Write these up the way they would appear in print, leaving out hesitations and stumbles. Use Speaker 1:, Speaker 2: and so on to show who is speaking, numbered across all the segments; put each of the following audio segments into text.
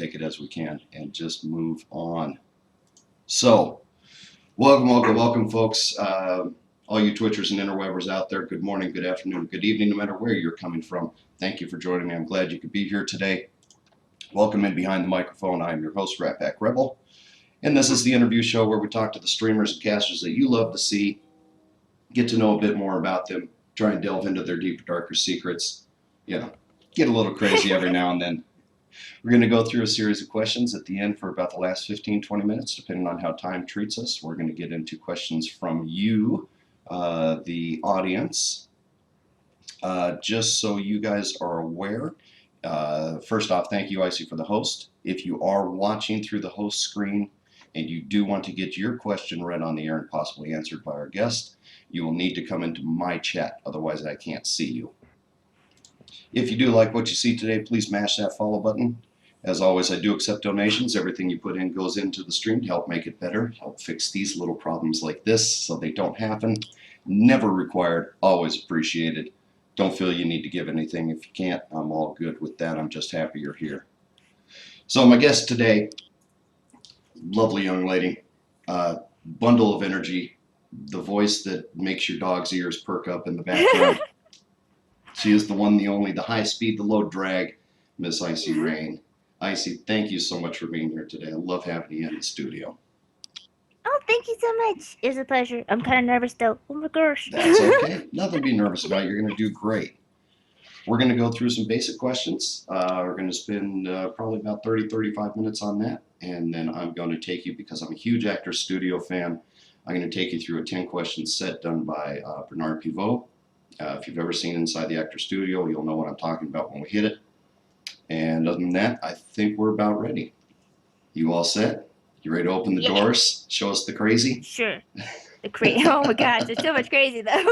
Speaker 1: take it as we can and just move on. So, welcome, folks. All you Twitchers and interwebers out there, good morning, good afternoon, good evening, no matter where you're coming from. Thank you for joining me. I'm glad you could be here today. Welcome in behind the microphone. I am your host, Ratpack Rebel. And this is the interview show where we talk to the streamers and casters that you love to see, get to know a bit more about them, try and delve into their deeper, darker secrets, get a little crazy every now and then. We're going to go through a series of questions at the end for about the last 15, 20 minutes, depending on how time treats us. We're going to get into questions from you, the audience. Just so you guys are aware, first off, thank you, Icy, for the host. If you are watching through the host screen and you do want to get your question read on the air and possibly answered by our guest, you will need to come into my chat. Otherwise, I can't see you. If you do like what you see today, please mash that follow button. As always, I do accept donations. Everything you put in goes into the stream to help make it better, help fix these little problems like this so they don't happen. Never required, always appreciated. Don't feel you need to give anything if you can't. I'm all good with that. I'm just happy you're here. So my guest today, lovely young lady, bundle of energy, the voice that makes your dog's ears perk up in the background. She is the one, the only, the high speed, the low drag, Miss IcyRayne. Icy, thank you so much for being here today. I love having you in the studio.
Speaker 2: Oh, thank you so much. It was a pleasure. I'm kind of nervous though. Oh my gosh.
Speaker 1: That's okay. Nothing to be nervous about. You're going to do great. We're going to go through some basic questions. We're going to spend probably about 30, 35 minutes on that. And then I'm going to take you, because I'm a huge Actor Studio fan, I'm going to take you through a 10-question set done by Bernard Pivot. If you've ever seen Inside the Actor Studio, you'll know what I'm talking about when we hit it. And other than that, I think we're about ready. You all set? You ready to open the doors? Show us the crazy?
Speaker 2: Sure. The crazy. Oh my gosh, there's so much crazy though.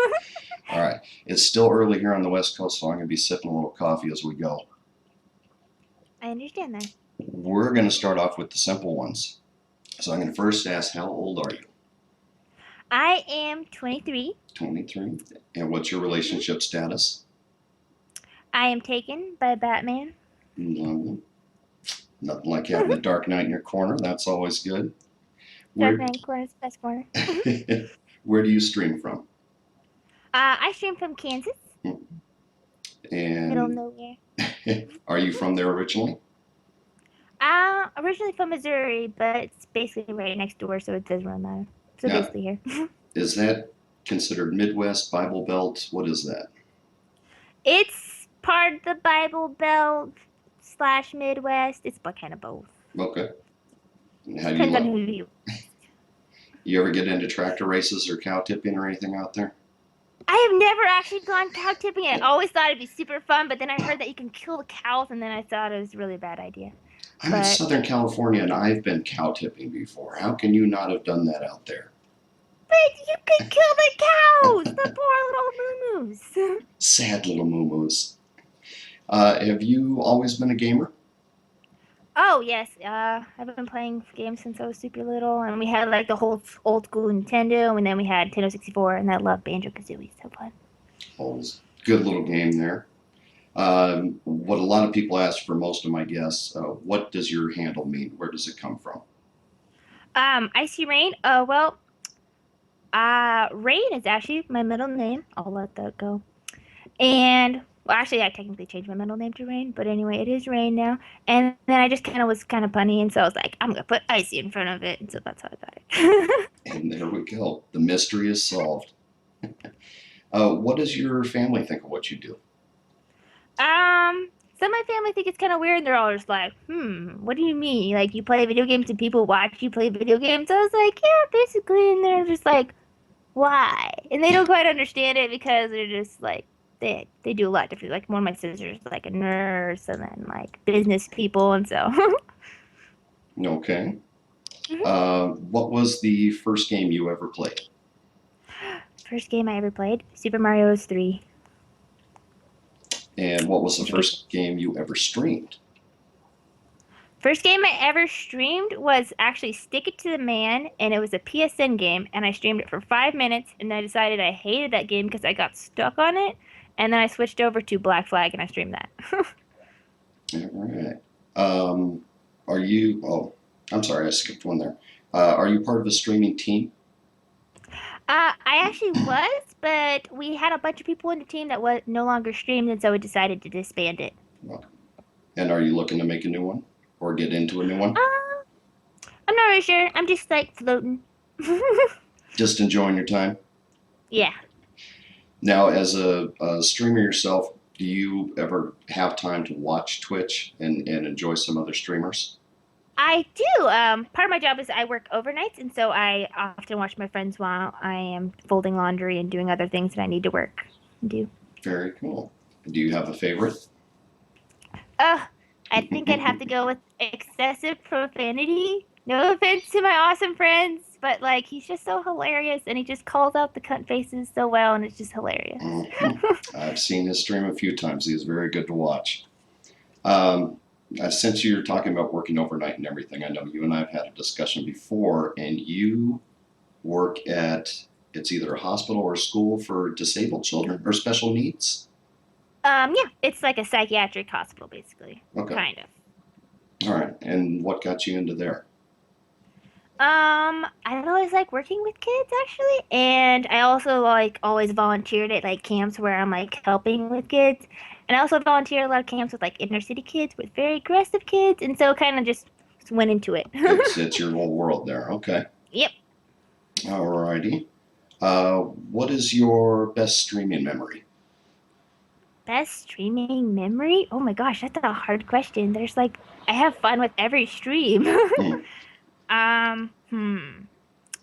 Speaker 1: All right. It's still early here on the West Coast, so I'm going to be sipping a little coffee as we go.
Speaker 2: I understand that.
Speaker 1: We're going to start off with the simple ones. So I'm going to first ask, how old are you?
Speaker 2: I am 23.
Speaker 1: 23. And what's your relationship status?
Speaker 2: I am taken by Batman.
Speaker 1: Nothing like having the Dark Knight in your corner. That's always good.
Speaker 2: Dark Knight corner is the best corner.
Speaker 1: Where do you stream from?
Speaker 2: I stream from Kansas.
Speaker 1: And
Speaker 2: middle of nowhere.
Speaker 1: Are you from there originally?
Speaker 2: Originally from Missouri, but it's basically right next door, so it doesn't really matter. So
Speaker 1: now,
Speaker 2: basically here.
Speaker 1: Is that considered Midwest, Bible Belt? What is that?
Speaker 2: It's part of the Bible Belt / Midwest. It's kind of both.
Speaker 1: Okay. And how
Speaker 2: depends on who you.
Speaker 1: You ever get into tractor races or cow tipping or anything out there?
Speaker 2: I have never actually gone cow tipping. I always thought it'd be super fun, but then I heard that you can kill the cows, and then I thought it was a really bad idea.
Speaker 1: I'm in Southern California, and I've been cow tipping before. How can you not have done that out there?
Speaker 2: But you can kill the cows! The poor little moo-moos.
Speaker 1: Sad little moo-moos. Have you always been a gamer?
Speaker 2: Oh, yes. I've been playing games since I was super little, and we had like the whole old school Nintendo, and then we had Nintendo 64, and I love Banjo-Kazooie. So fun.
Speaker 1: Oh, good little game there. What a lot of people ask for most of my guests, what does your handle mean? Where does it come from?
Speaker 2: IcyRayne. Rain is actually my middle name. I'll let that go. And well, actually, I technically changed my middle name to Rain, but anyway, it is Rain now. And then I just was kind of punny, and so I was like, I'm gonna put Icy in front of it, and so that's how I got it.
Speaker 1: And there we go. The mystery is solved. What does your family think of what you do?
Speaker 2: Some of my family think it's kind of weird. They're all just like, what do you mean? Like, you play video games and people watch you play video games? I was like, yeah, basically. And they're just like, why? And they don't quite understand it because they're just like, they do a lot different. Like, one of my sisters is like a nurse, and then like business people, and so.
Speaker 1: Okay. What was the first game you ever played?
Speaker 2: First game I ever played? Super Mario 3.
Speaker 1: And what was the first game you ever streamed?
Speaker 2: First game I ever streamed was actually Stick It to the Man, and it was a PSN game, and I streamed it for 5 minutes, and I decided I hated that game because I got stuck on it, and then I switched over to Black Flag, and I streamed that.
Speaker 1: All right. Are you? Oh, I'm sorry, I skipped one there. Are you part of a streaming team?
Speaker 2: I actually was, but we had a bunch of people in the team that was no longer streamed, and so we decided to disband it.
Speaker 1: Well, and are you looking to make a new one or get into a new one?
Speaker 2: Uh, I'm not really sure. I'm just like floating.
Speaker 1: Just enjoying your time.
Speaker 2: Yeah,
Speaker 1: Now, as a streamer yourself, do you ever have time to watch Twitch and enjoy some other streamers?
Speaker 2: I do. Part of my job is I work overnights, and so I often watch my friends while I am folding laundry and doing other things that I need to work and do.
Speaker 1: Very cool. Do you have a favorite?
Speaker 2: Uh, I think I'd have to go with excessive profanity. No offense to my awesome friends, but like he's just so hilarious and he just calls out the cunt faces so well and it's just hilarious.
Speaker 1: Mhm. I've seen his stream a few times. He is very good to watch. Um, since you're talking about working overnight and everything, I know you and I have had a discussion before, and you work at it's either a hospital or a school for disabled children or special needs.
Speaker 2: Yeah, it's like a psychiatric hospital basically.
Speaker 1: Okay.
Speaker 2: Kind of.
Speaker 1: All right. And what got you into there?
Speaker 2: I've always liked working with kids actually, and I also like always volunteered at like camps where I'm like helping with kids, and I also volunteer at a lot of camps with like inner city kids with very aggressive kids, and so kind of just went into it.
Speaker 1: It's your whole world there. Okay.
Speaker 2: Yep.
Speaker 1: All righty. What is your best streaming memory?
Speaker 2: Best streaming memory? Oh my gosh, that's a hard question. There's like I have fun with every stream.
Speaker 1: Hmm.
Speaker 2: Um, hmm.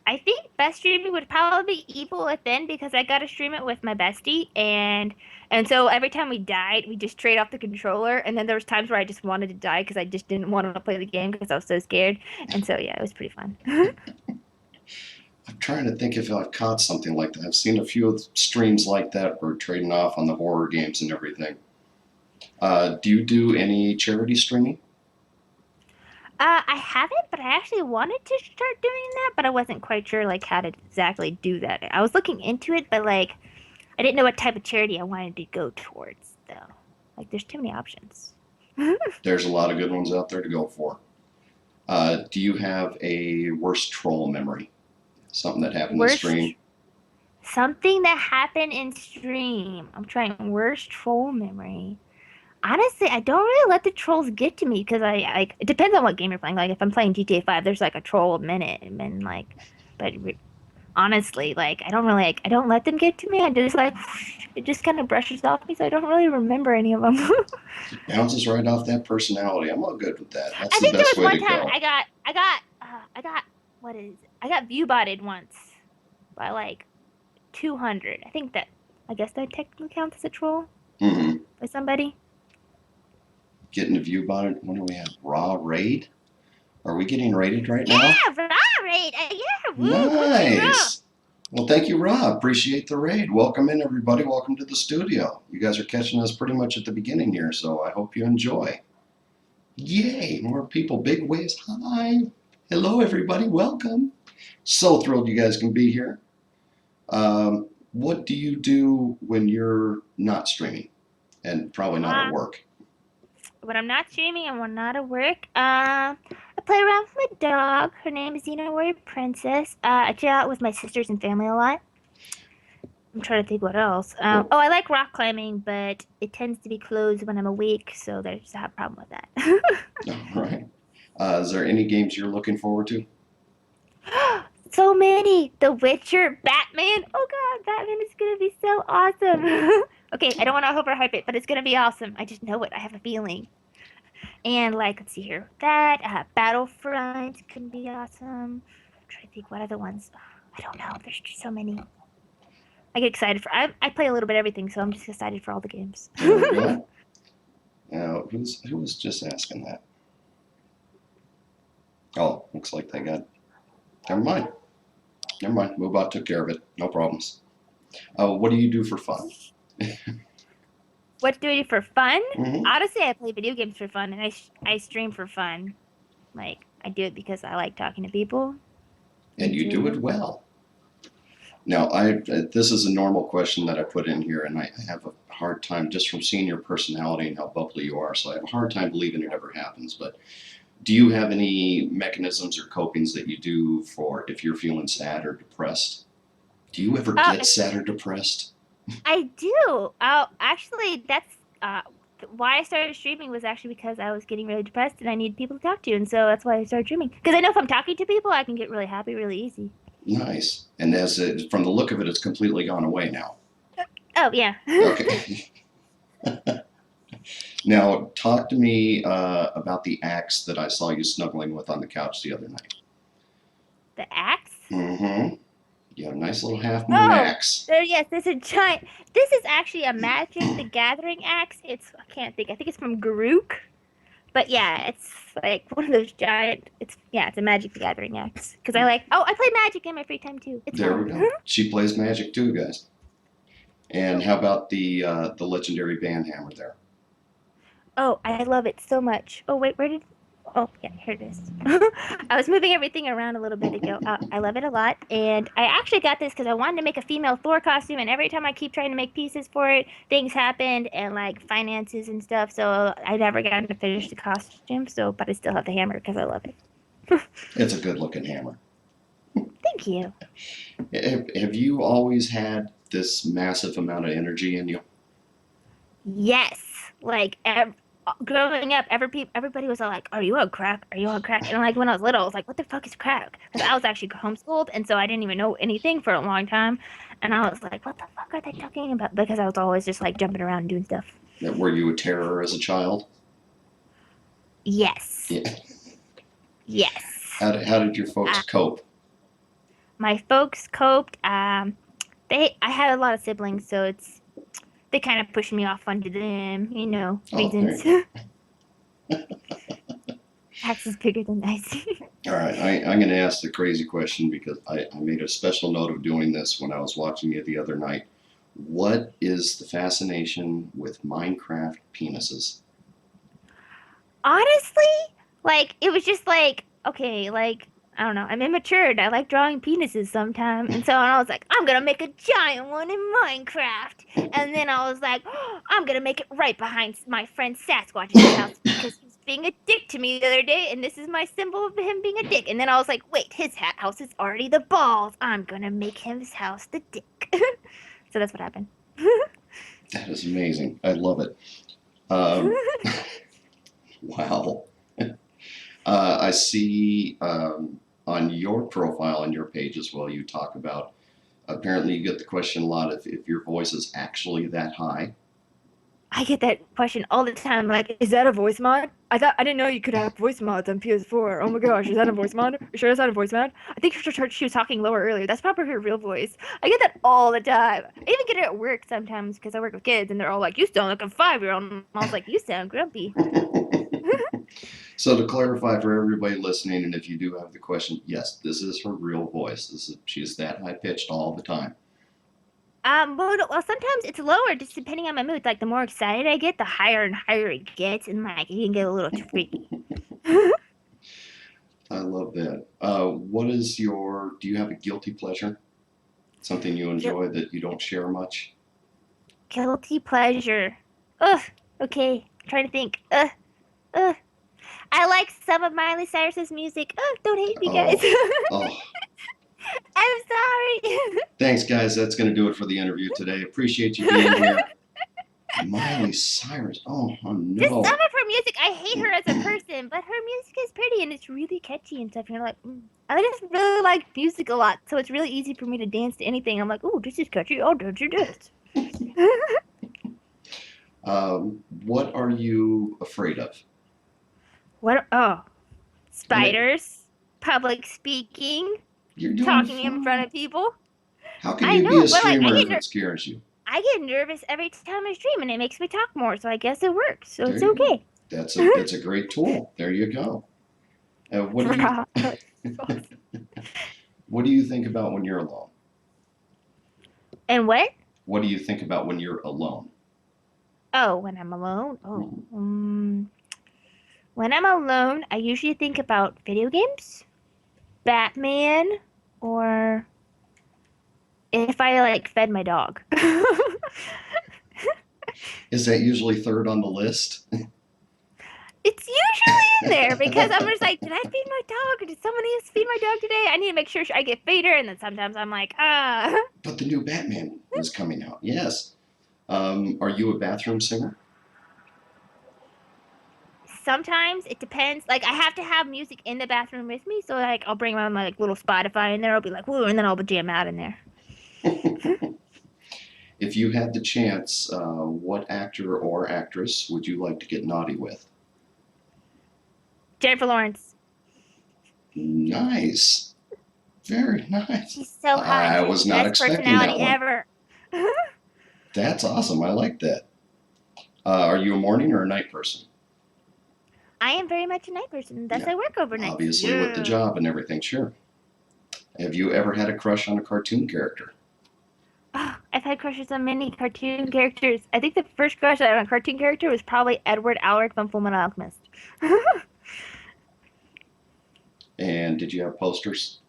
Speaker 2: I think best streaming would probably be Evil Within because I got to stream it with my bestie and so every time we died, we just trade off the controller and then there was times where I just wanted to die because I just didn't want to play the game because I was so scared. And so yeah, it was pretty fun.
Speaker 1: I'm trying to think if I've caught something like that. I've seen a few streams like that where trading off on the horror games and everything. Do you do any charity streaming?
Speaker 2: I haven't, but I actually wanted to start doing that, but I wasn't quite sure like how to exactly do that. I was looking into it, but like I didn't know what type of charity I wanted to go towards though. Like there's too many options.
Speaker 1: There's a lot of good ones out there to go for. Do you have a worst troll memory? Something that happened in the
Speaker 2: Worst
Speaker 1: stream?
Speaker 2: something that happened in stream. I'm trying worst troll memory. Honestly, I don't really let the trolls get to me because I like it depends on what game you're playing. Like if I'm playing GTA 5, there's like a troll a minute and then like but honestly, like I don't really like I don't let them get to me. I just like it just kind of brushes off me, so I don't really remember any of them.
Speaker 1: Bounces right off that personality. I'm all good with that. That's
Speaker 2: I
Speaker 1: the
Speaker 2: think there
Speaker 1: best
Speaker 2: was
Speaker 1: way
Speaker 2: one
Speaker 1: to
Speaker 2: time
Speaker 1: go.
Speaker 2: I got what is it? I got view botted once by like 200. I guess that technically counts as a troll
Speaker 1: Hmm.
Speaker 2: by somebody.
Speaker 1: Getting a view about it. What do we have? Raw raid? Are we getting raided right
Speaker 2: Yeah,
Speaker 1: now?
Speaker 2: right. Yeah, woo, cookie raw.
Speaker 1: Nice. Well, thank you, Rob. Appreciate the raid. Welcome in, everybody. Welcome to the studio. You guys are catching us pretty much at the beginning here, so I hope you enjoy. Yay, more people. Big waves. Hi. Hello, everybody. Welcome. So thrilled you guys can be here. What do you do when you're not streaming and probably not at
Speaker 2: Uh,
Speaker 1: work?
Speaker 2: when I'm not streaming and when I'm not at work, I play around with my dog. Her name is Xena Warrior Princess. I chill out with my sisters and family a lot. I'm trying to think what else. Oh, I like rock climbing, but it tends to be closed when I'm awake, so there's a problem with that.
Speaker 1: All right. Is there any games you're looking forward to?
Speaker 2: So many. The Witcher, Batman. Oh God, Batman is gonna be so awesome. Okay, I don't want to overhype it, but it's gonna be awesome. I just know it. I have a feeling. And like, let's see here. That Battlefront can be awesome. I'm trying to think what other ones. I don't know. There's just so many. I get excited for. I play a little bit of everything, so I'm just excited for all the games.
Speaker 1: There we go. Now, who was just asking that? Oh, looks like they got. Never mind. Never mind. Moobot took care of it. No problems. What do you do for fun?
Speaker 2: What do I do for fun?
Speaker 1: Hmm.
Speaker 2: Honestly, I play video games for fun, and I stream for fun. Like I do it because I like talking to people.
Speaker 1: And you do it well. Now, this is a normal question that I put in here, and I have a hard time just from seeing your personality and how bubbly you are. So I have a hard time believing it ever happens. But Do you have any mechanisms or copings that you do for if you're feeling sad or depressed? Do you ever
Speaker 2: Oh,
Speaker 1: get sad or depressed?
Speaker 2: I do. Actually, that's why I started streaming was actually because I was getting really depressed and I needed people to talk to, and so that's why I started streaming. Because I know if I'm talking to people, I can get really happy really easy.
Speaker 1: Nice. And from the look of it, it's completely gone away now.
Speaker 2: Oh yeah.
Speaker 1: Okay. Now, talk to me about the axe that I saw you snuggling with on the couch the other night.
Speaker 2: The axe?
Speaker 1: Mm-hmm. You have a nice little half moon
Speaker 2: Oh,
Speaker 1: axe.
Speaker 2: yes, there's a giant. This is actually a Magic the Gathering axe. I can't think. I think it's from Garuk. But yeah, it's like one of those giant. It's a Magic the Gathering axe. Because I play Magic in my free time too. It's
Speaker 1: There we
Speaker 2: fun.
Speaker 1: go. She plays magic too, guys. And how about the legendary band hammer there?
Speaker 2: Oh, I love it so much. Oh, wait, where did. Oh, yeah, here it is. I was moving everything around a little bit ago. I love it a lot. And I actually got this because I wanted to make a female Thor costume. And every time I keep trying to make pieces for it, things happened and like finances and stuff. So I never got to finish the costume. But I still have the hammer because I love it.
Speaker 1: It's a good looking hammer.
Speaker 2: Thank you.
Speaker 1: Have you always had this massive amount of energy in you?
Speaker 2: Yes. Like, growing up, everybody was all like, "Are you on crack? Are you on crack?" And like when I was little, I was like, "What the fuck is crack?" Because I was actually homeschooled, and so I didn't even know anything for a long time. And I was like, "What the fuck are they talking about?" Because I was always just like jumping around and doing stuff.
Speaker 1: Were you a terror as a child?
Speaker 2: Yes.
Speaker 1: Yeah.
Speaker 2: Yes.
Speaker 1: How did your folks cope?
Speaker 2: My folks coped. I had a lot of siblings, so they kind of pushed me off onto them, reasons. Axe is bigger than ice.
Speaker 1: All right, I'm going to ask the crazy question because I made a special note of doing this when I was watching it the other night. What is the fascination with Minecraft penises?
Speaker 2: Honestly, like it was just like, okay, like I don't know, I'm immature and I like drawing penises sometimes. And I was like, I'm gonna make a giant one in Minecraft. And then I was like, oh, I'm gonna make it right behind my friend Sasquatch's house because he's being a dick to me the other day, and this is my symbol of him being a dick. And then I was like, wait, his house is already the balls. I'm gonna make his house the dick. So that's what happened.
Speaker 1: That is amazing. I love it. Um, wow. I see on your profile, on your page as well, you talk about apparently you get the question a lot if your voice is actually that high.
Speaker 2: I get that question all the time. Like, is that a voice mod? I didn't know you could have voice mods on PS4. Oh my gosh, is that a voice mod? You sure that's not a voice mod? I think she was talking lower earlier. That's probably her real voice. I get that all the time. I even get it at work sometimes because I work with kids and they're all like, "You sound like a 5-year-old." And I was like, "You sound grumpy."
Speaker 1: So to clarify for everybody listening, and if you do have the question, yes, this is her real voice. She's that high pitched all the time.
Speaker 2: Well, sometimes it's lower, just depending on my mood. Like, the more excited I get, the higher and higher it gets, and like, it can get a little freaky.
Speaker 1: I love that. Do you have a guilty pleasure? Something you enjoy that you don't share much?
Speaker 2: Guilty pleasure. Ugh. Okay. I'm trying to think. Ugh. I like some of Miley Cyrus's music. Ugh. Don't hate me, guys.
Speaker 1: Oh.
Speaker 2: I'm sorry.
Speaker 1: Thanks, guys. That's going to do it for the interview today. Appreciate you being here. Miley Cyrus. Oh no.
Speaker 2: Just some of her music, I hate her as a person, but her music is pretty and it's really catchy and stuff. And you're like, I just really like music a lot, so it's really easy for me to dance to anything. I'm like, oh, this is catchy. I'll dance to this.
Speaker 1: What are you afraid of?
Speaker 2: What? Oh, spiders, public speaking,
Speaker 1: You're doing
Speaker 2: talking
Speaker 1: fine.
Speaker 2: in front of people.
Speaker 1: How can you be a streamer if it scares you?
Speaker 2: I get nervous every time I stream, and it makes me talk more. So I guess it works. So
Speaker 1: There
Speaker 2: it's
Speaker 1: you
Speaker 2: okay.
Speaker 1: go. That's a great tool. There you go. What do you think about when you're alone?
Speaker 2: And what?
Speaker 1: What do you think about when you're alone?
Speaker 2: Oh, when I'm alone? Oh, when I'm alone, I usually think about video games, Batman, or if I like fed my dog.
Speaker 1: Is that usually third on the list?
Speaker 2: It's usually in there because I'm just like, did I feed my dog or did somebody else feed my dog today? I need to make sure I get fed her. And then sometimes I'm like, ah.
Speaker 1: But the new Batman is coming out. Yes. Are you a bathroom singer?
Speaker 2: Sometimes it depends. Like I have to have music in the bathroom with me, so like I'll bring my like little Spotify in there. I'll be like, woo, and then I'll jam out in there.
Speaker 1: If you had the chance, what actor or actress would you like to get naughty with?
Speaker 2: Jennifer Lawrence.
Speaker 1: Nice. Very nice.
Speaker 2: She's so hot.
Speaker 1: I
Speaker 2: She has
Speaker 1: was
Speaker 2: the
Speaker 1: not
Speaker 2: best
Speaker 1: expecting that
Speaker 2: personality
Speaker 1: one.
Speaker 2: ever.
Speaker 1: That's awesome. I like that. Are you a morning or a night person?
Speaker 2: I am very much a night person. Thus,
Speaker 1: Yeah,
Speaker 2: I work overnight.
Speaker 1: obviously with the
Speaker 2: Yeah.
Speaker 1: job and everything, sure. Have you ever had a crush on a cartoon character?
Speaker 2: Oh, I've had crushes on many cartoon characters. I think the first crush I had on a cartoon character was probably Edward Alric from Fullmetal Alchemist.
Speaker 1: And did you have posters?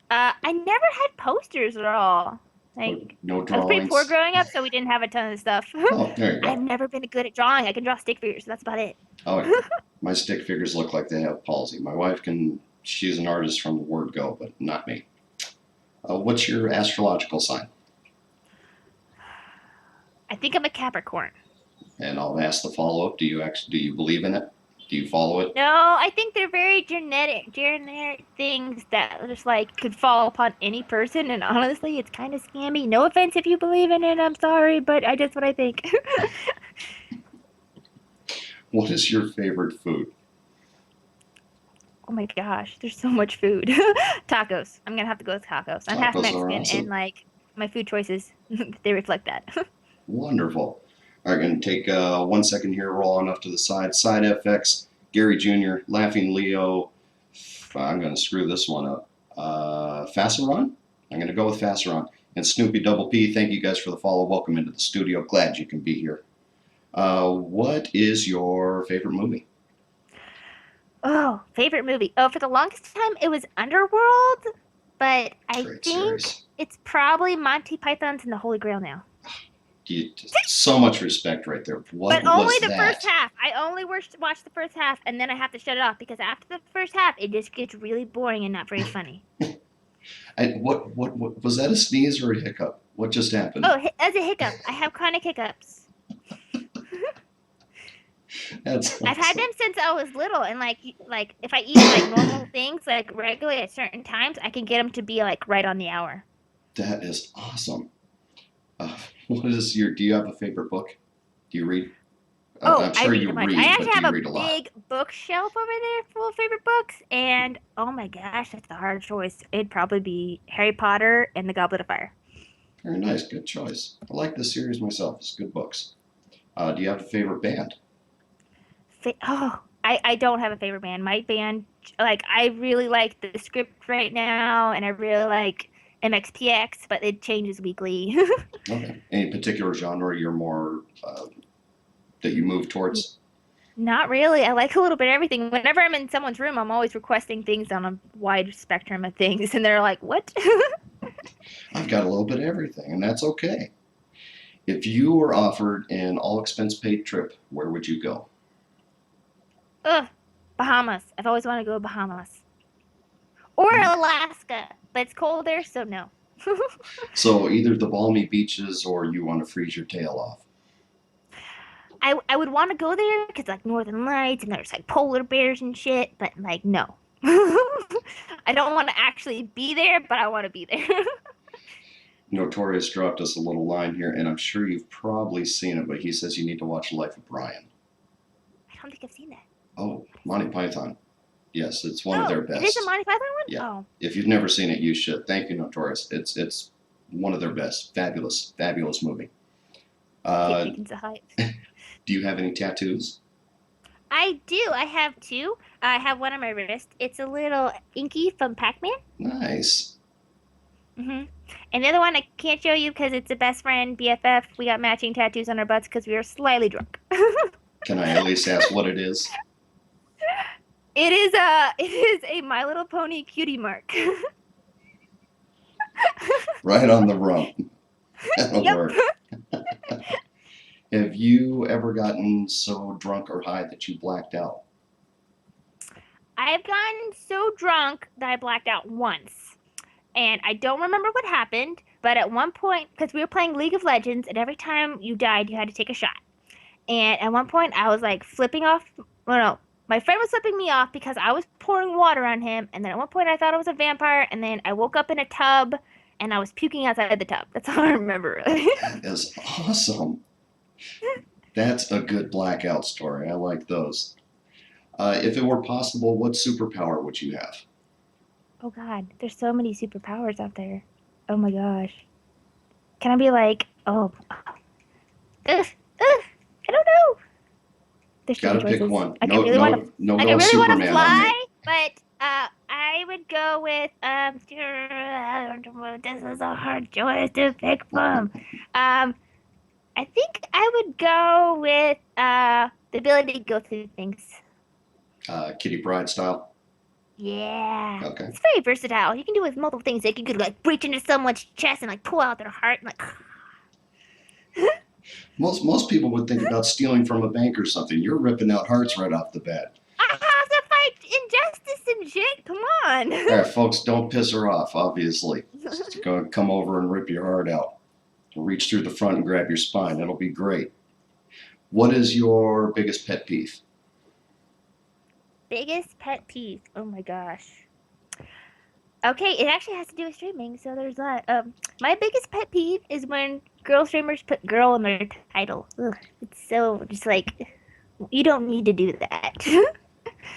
Speaker 2: I never had posters at all. Like,
Speaker 1: No
Speaker 2: I was pretty poor
Speaker 1: drawings?
Speaker 2: growing up, so we didn't have a ton of stuff.
Speaker 1: Oh, there you
Speaker 2: I've
Speaker 1: go.
Speaker 2: never been good at drawing. I can draw stick figures. That's about it.
Speaker 1: Oh, my stick figures look like they have palsy. My wife can, she's an artist from the word go, but not me. What's your astrological sign?
Speaker 2: I think I'm a Capricorn.
Speaker 1: And I'll ask the follow up. Do you believe in it? Do you follow it?
Speaker 2: No, I think they're very generic things that just like could fall upon any person. And honestly, it's kind of scammy. No offense if you believe in it. I'm sorry, but I just what I think.
Speaker 1: What is your favorite food?
Speaker 2: Oh my gosh, there's so much food. Tacos. I'm gonna have to go with tacos. I'm half
Speaker 1: Tacos are
Speaker 2: Mexican,
Speaker 1: awesome.
Speaker 2: and like my food choices, they reflect that.
Speaker 1: Wonderful. All right, going to take 1 second here, roll on off to the side. Side FX, Gary Jr., Laughing Leo. I'm going to screw this one up. Fasciron? I'm going to go with Fasciron. And Snoopy Double P, thank you guys for the follow. Welcome into the studio. Glad you can be here. What is your favorite movie?
Speaker 2: Oh, favorite movie. Oh, for the longest time it was Underworld, but I
Speaker 1: Great
Speaker 2: think
Speaker 1: series.
Speaker 2: it's probably Monty Python's and the Holy Grail now.
Speaker 1: So much respect right there. What
Speaker 2: But only
Speaker 1: was
Speaker 2: the
Speaker 1: that?
Speaker 2: first half. I only watch the first half, and then I have to shut it off because after the first half, it just gets really boring and not very funny.
Speaker 1: What was that, a sneeze or a hiccup? What just happened?
Speaker 2: Oh, as a hiccup. I have chronic hiccups.
Speaker 1: That's awesome.
Speaker 2: I've had them since I was little, and like if I eat like normal things like regularly at certain times, I can get them to be like right on the hour.
Speaker 1: That is awesome. Do you have a favorite book? Do you read?
Speaker 2: Oh,
Speaker 1: I'm
Speaker 2: I
Speaker 1: sure
Speaker 2: read
Speaker 1: you
Speaker 2: a bunch.
Speaker 1: read,
Speaker 2: I
Speaker 1: but
Speaker 2: actually
Speaker 1: do
Speaker 2: have
Speaker 1: you
Speaker 2: a
Speaker 1: read a lot?
Speaker 2: big bookshelf over there full of favorite books, and oh my gosh, that's a hard choice. It'd probably be Harry Potter and the Goblet of Fire.
Speaker 1: Very nice, good choice. I like this series myself. It's good books. Do you have a favorite band?
Speaker 2: I don't have a favorite band. My band, like, I really like the script right now, and I really like MXPX, but it changes weekly.
Speaker 1: Okay. Any particular genre you're more that you move towards?
Speaker 2: Not really. I like a little bit of everything. Whenever I'm in someone's room, I'm always requesting things on a wide spectrum of things, and they're like, "What?"
Speaker 1: I've got a little bit of everything, and that's okay. If you were offered an all-expense-paid trip, where would you go?
Speaker 2: Ugh, Bahamas. I've always wanted to go to Bahamas or Alaska, but it's cold there, so no.
Speaker 1: So either the balmy beaches or you want to freeze your tail off.
Speaker 2: I would want to go there because like Northern Lights and there's like polar bears and shit, but like no. I don't want to actually be there, but I want to be there.
Speaker 1: Notorious dropped us a little line here, and I'm sure you've probably seen it, but he says you need to watch Life of Brian.
Speaker 2: I don't think I've seen that.
Speaker 1: Oh, Monty Python. Yes, it's one of their best.
Speaker 2: It is a Monty Python one?
Speaker 1: Yeah.
Speaker 2: Oh.
Speaker 1: If you've never seen it, you should. Thank you, Notorious. It's one of their best. Fabulous, fabulous movie.
Speaker 2: Chickens a hype.
Speaker 1: Do you have any tattoos?
Speaker 2: I do. I have two. I have one on my wrist. It's a little Inky from Pac-Man.
Speaker 1: Nice.
Speaker 2: And the other one I can't show you because it's a best friend, BFF. We got matching tattoos on our butts because we were slightly drunk.
Speaker 1: Can I at least ask what it is?
Speaker 2: It is a My Little Pony cutie mark.
Speaker 1: Right on the rump. That'll
Speaker 2: Yep.
Speaker 1: work. Have you ever gotten so drunk or high that you blacked out?
Speaker 2: I've gotten so drunk that I blacked out once. And I don't remember what happened, but at one point, because we were playing League of Legends, and every time you died, you had to take a shot. And at one point, I was like flipping off. Well, no, my friend was flipping me off because I was pouring water on him. And then at one point, I thought I was a vampire. And then I woke up in a tub and I was puking outside the tub. That's all I remember, really.
Speaker 1: That is awesome. That's a good blackout story. I like those. If it were possible, what superpower would you have?
Speaker 2: Oh, God. There's so many superpowers out there. Oh, my gosh. Can I be like, oh, ugh, ugh, I don't know. There's too
Speaker 1: Gotta
Speaker 2: many
Speaker 1: pick
Speaker 2: choices.
Speaker 1: one.
Speaker 2: Like I
Speaker 1: No,
Speaker 2: really want to,
Speaker 1: no, no,
Speaker 2: like I
Speaker 1: going
Speaker 2: really want to
Speaker 1: Superman on me.
Speaker 2: fly, but I would go with This is a hard choice to pick from. I think I would go with the ability to go through things.
Speaker 1: Kitty Pryde style.
Speaker 2: Yeah,
Speaker 1: Okay.
Speaker 2: it's very versatile. You can do it with multiple things. Like you could like reach into someone's chest and like pull out their heart and like.
Speaker 1: Most people would think about stealing from a bank or something. You're ripping out hearts right off the bat.
Speaker 2: I have to fight injustice and shit. Come on.
Speaker 1: All right, folks, don't piss her off. Obviously, she's going to come over and rip your heart out. Reach through the front and grab your spine. That'll be great. What is your biggest pet peeve?
Speaker 2: Biggest pet peeve. Oh my gosh. Okay, it actually has to do with streaming, so there's that. My biggest pet peeve is when girl streamers put girl in their title. Ugh, it's so just like you don't need to do that.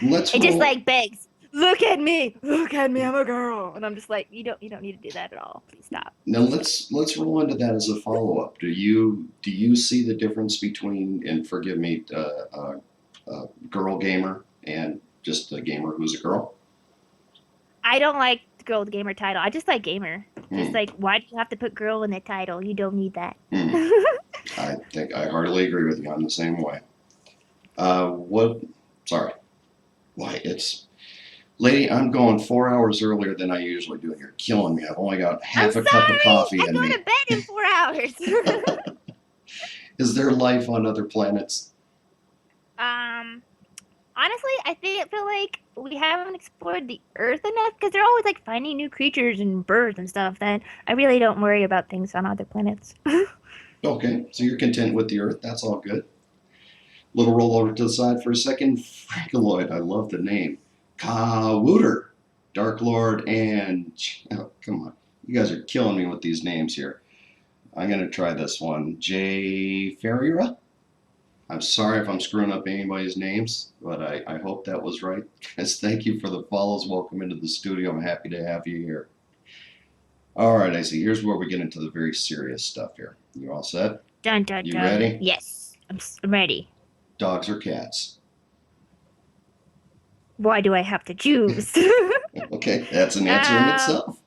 Speaker 1: Let's
Speaker 2: It just
Speaker 1: roll.
Speaker 2: like begs, look at me, I'm a girl, and I'm just like, you don't need to do that at all. Please stop.
Speaker 1: Now let's roll into that as a follow up. Do you see the difference between, and forgive me, girl gamer and just a gamer who's a girl?
Speaker 2: I don't like the girl with the gamer title. I just like gamer. Just
Speaker 1: Hmm.
Speaker 2: like, why do you have to put girl in the title? You don't need that.
Speaker 1: Hmm. I think I heartily agree with you. I'm the same way. What? Sorry. Why it's lady. I'm going 4 hours earlier than I usually do. You're killing me. I've only got
Speaker 2: I'm
Speaker 1: half a
Speaker 2: sorry.
Speaker 1: cup of coffee
Speaker 2: I
Speaker 1: in
Speaker 2: go
Speaker 1: me.
Speaker 2: to bed in 4 hours.
Speaker 1: Is there life on other planets?
Speaker 2: Honestly, I feel like we haven't explored the Earth enough because they're always like finding new creatures and birds and stuff. That I really don't worry about things on other planets.
Speaker 1: Okay, so you're content with the Earth. That's all good. Little roll over to the side for a second. Frankaloid, I love the name. Kawooter, Dark Lord, and oh, come on, you guys are killing me with these names here. I'm gonna try this one. Jay Ferreira. I'm sorry if I'm screwing up anybody's names, but I hope that was right. Guys, thank you for the follows. Welcome into the studio. I'm happy to have you here. All right, Icy, here's where we get into the very serious stuff here. You all set?
Speaker 2: Dun dun
Speaker 1: You
Speaker 2: dun.
Speaker 1: ready?
Speaker 2: Yes, I'm ready.
Speaker 1: Dogs or cats?
Speaker 2: Why do I have to choose?
Speaker 1: Okay, that's an answer in itself.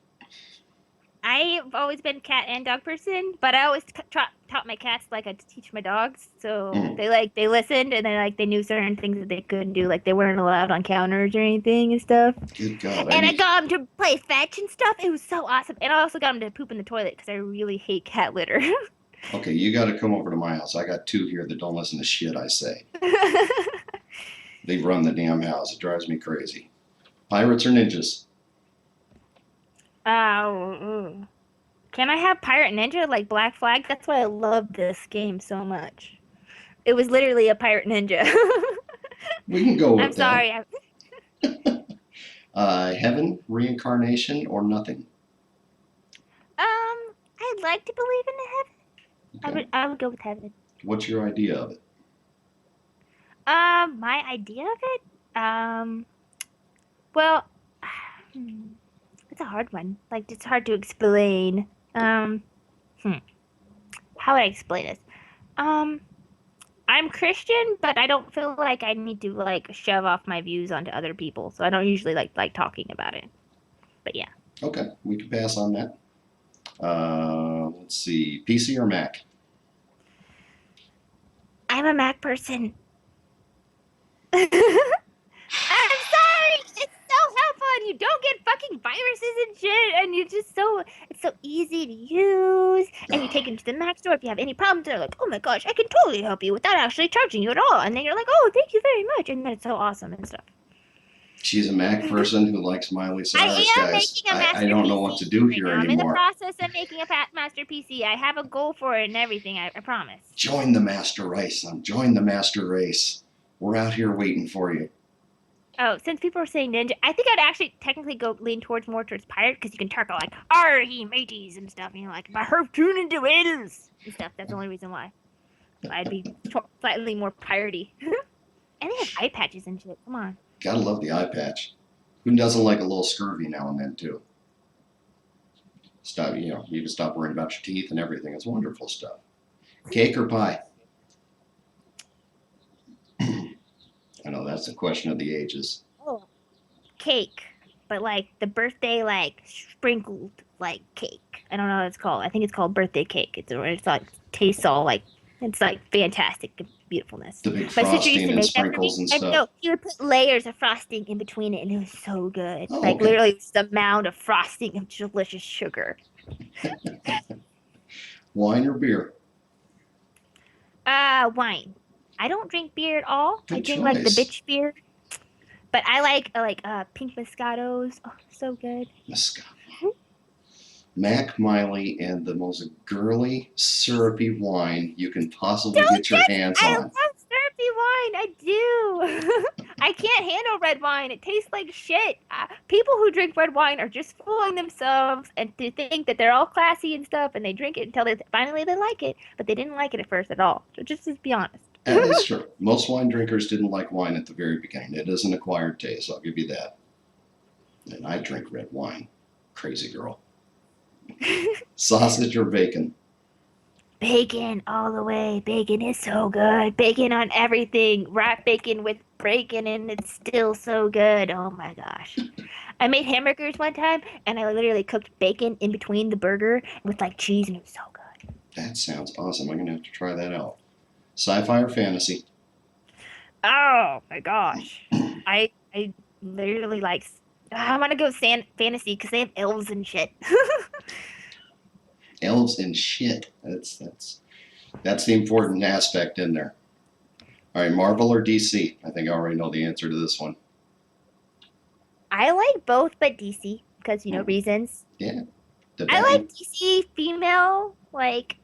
Speaker 2: I've always been cat and dog person, but I always taught my cats like I teach my dogs. So they listened and they knew certain things that they couldn't do, like they weren't allowed on counters or anything and stuff.
Speaker 1: Good God.
Speaker 2: And I got them to play fetch and stuff. It was so awesome. And I also got them to poop in the toilet because I really hate cat litter.
Speaker 1: Okay, you got to come over to my house. I got two here that don't listen to shit I say. They run the damn house. It drives me crazy. Pirates or ninjas?
Speaker 2: Oh, can I have Pirate Ninja like Black Flag? That's why I love this game so much. It was literally a Pirate Ninja.
Speaker 1: We can go with
Speaker 2: I'm sorry.
Speaker 1: Heaven, reincarnation, or nothing?
Speaker 2: I'd like to believe in heaven.
Speaker 1: Okay.
Speaker 2: I would go with heaven.
Speaker 1: What's your idea of it?
Speaker 2: My idea of it? Well, it's a hard one. Like, it's hard to explain. How would I explain this? I'm Christian, but I don't feel like I need to like shove off my views onto other people, so I don't usually like talking about it. But yeah.
Speaker 1: Okay, we can pass on that. Let's see, PC or Mac?
Speaker 2: I'm a Mac person. I'm sorry. It's so helpful, and you don't get fucking viruses resources and shit, and it's so easy to use. And you take it to the Mac store if you have any problems. They're like, oh my gosh, I can totally help you without actually charging you at all. And then you're like, oh, thank you very much, and then it's so awesome and stuff.
Speaker 1: She's a Mac person who likes Miley Cyrus,
Speaker 2: I am
Speaker 1: guys.
Speaker 2: making a master
Speaker 1: I don't know
Speaker 2: PC
Speaker 1: what to do
Speaker 2: right
Speaker 1: here
Speaker 2: now. I'm in the
Speaker 1: anymore.
Speaker 2: process of making a master PC. I have a goal for it and everything. I promise.
Speaker 1: Join the master race, son. Join the master race. We're out here waiting for you.
Speaker 2: Oh, since people are saying ninja, I think I'd actually technically lean more towards pirate because you can talk like "Arr-he mateys" and stuff. You know, like "I have tuned into whales" and stuff. That's the only reason why. I'd be slightly more piratey. And they have eye patches and shit. Come on.
Speaker 1: Gotta love the eye patch. Who doesn't like a little scurvy now and then too? Stop, you can stop worrying about your teeth and everything. It's wonderful stuff. Cake or pie? I know that's a question of the ages.
Speaker 2: Oh, cake, but like the birthday, like sprinkled, like cake. I don't know what it's called. I think it's called birthday cake. It's like tastes all like it's like fantastic beautifuln's.
Speaker 1: The big
Speaker 2: My sister used
Speaker 1: frosting
Speaker 2: to
Speaker 1: and
Speaker 2: make that for me,
Speaker 1: sprinkles and
Speaker 2: and
Speaker 1: stuff.
Speaker 2: no, she would put layers of frosting in between it, and it was so good.
Speaker 1: Oh,
Speaker 2: like
Speaker 1: okay.
Speaker 2: literally, just the amount of frosting of delicious sugar.
Speaker 1: Wine or beer?
Speaker 2: Wine. I don't drink beer at all.
Speaker 1: Good
Speaker 2: I drink like the
Speaker 1: choice.
Speaker 2: bitch beer. But I like pink Moscatos. Oh, so good.
Speaker 1: Moscato. Mac Miley and the most girly, syrupy wine you can possibly get your hands
Speaker 2: I
Speaker 1: on.
Speaker 2: love syrupy wine. I do. I can't handle red wine. It tastes like shit. People who drink red wine are just fooling themselves and to think that they're all classy and stuff, and they drink it until they like it, but they didn't like it at first at all. So just be honest.
Speaker 1: That is true. Most wine drinkers didn't like wine at the very beginning. It is an acquired taste, I'll give you that. And I drink red wine. Crazy girl. Sausage or bacon?
Speaker 2: Bacon all the way. Bacon is so good. Bacon on everything. Wrap bacon with bacon and it's still so good. Oh my gosh. I made hamburgers one time and I literally cooked bacon in between the burger with like cheese and it was so good.
Speaker 1: That sounds awesome. I'm going to have to try that out. Sci-fi or fantasy?
Speaker 2: Oh my gosh. I literally like I want to go fantasy because they have elves and shit.
Speaker 1: Elves and shit. That's the important aspect in there. All right, Marvel or DC? I think I already know the answer to this one.
Speaker 2: I like both, but DC because reasons.
Speaker 1: Yeah.
Speaker 2: I like DC female like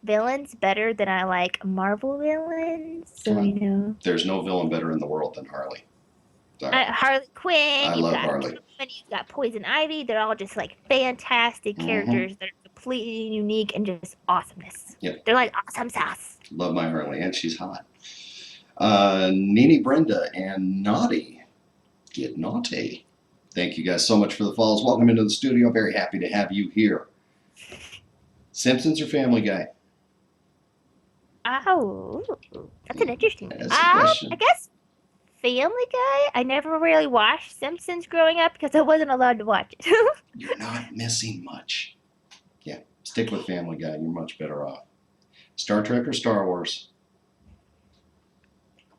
Speaker 2: villains better than I like Marvel villains. So
Speaker 1: There's no villain better in the world than Harley. Sorry.
Speaker 2: Harley Quinn.
Speaker 1: I love Harley.
Speaker 2: You've got Poison Ivy. They're all just like fantastic characters that are completely unique and just awesomeness.
Speaker 1: Yep.
Speaker 2: They're like awesome sauce.
Speaker 1: Love my Harley, and she's hot. Nene Brenda and Naughty. Get naughty. Thank you guys so much for the follows. Welcome into the studio. Very happy to have you here. Simpsons or Family Guy?
Speaker 2: Oh, that's an interesting one.
Speaker 1: That's a question.
Speaker 2: I guess Family Guy. I never really watched Simpsons growing up because I wasn't allowed to watch it.
Speaker 1: You're not missing much. Yeah, stick with Family Guy. You're much better off. Star Trek or Star Wars?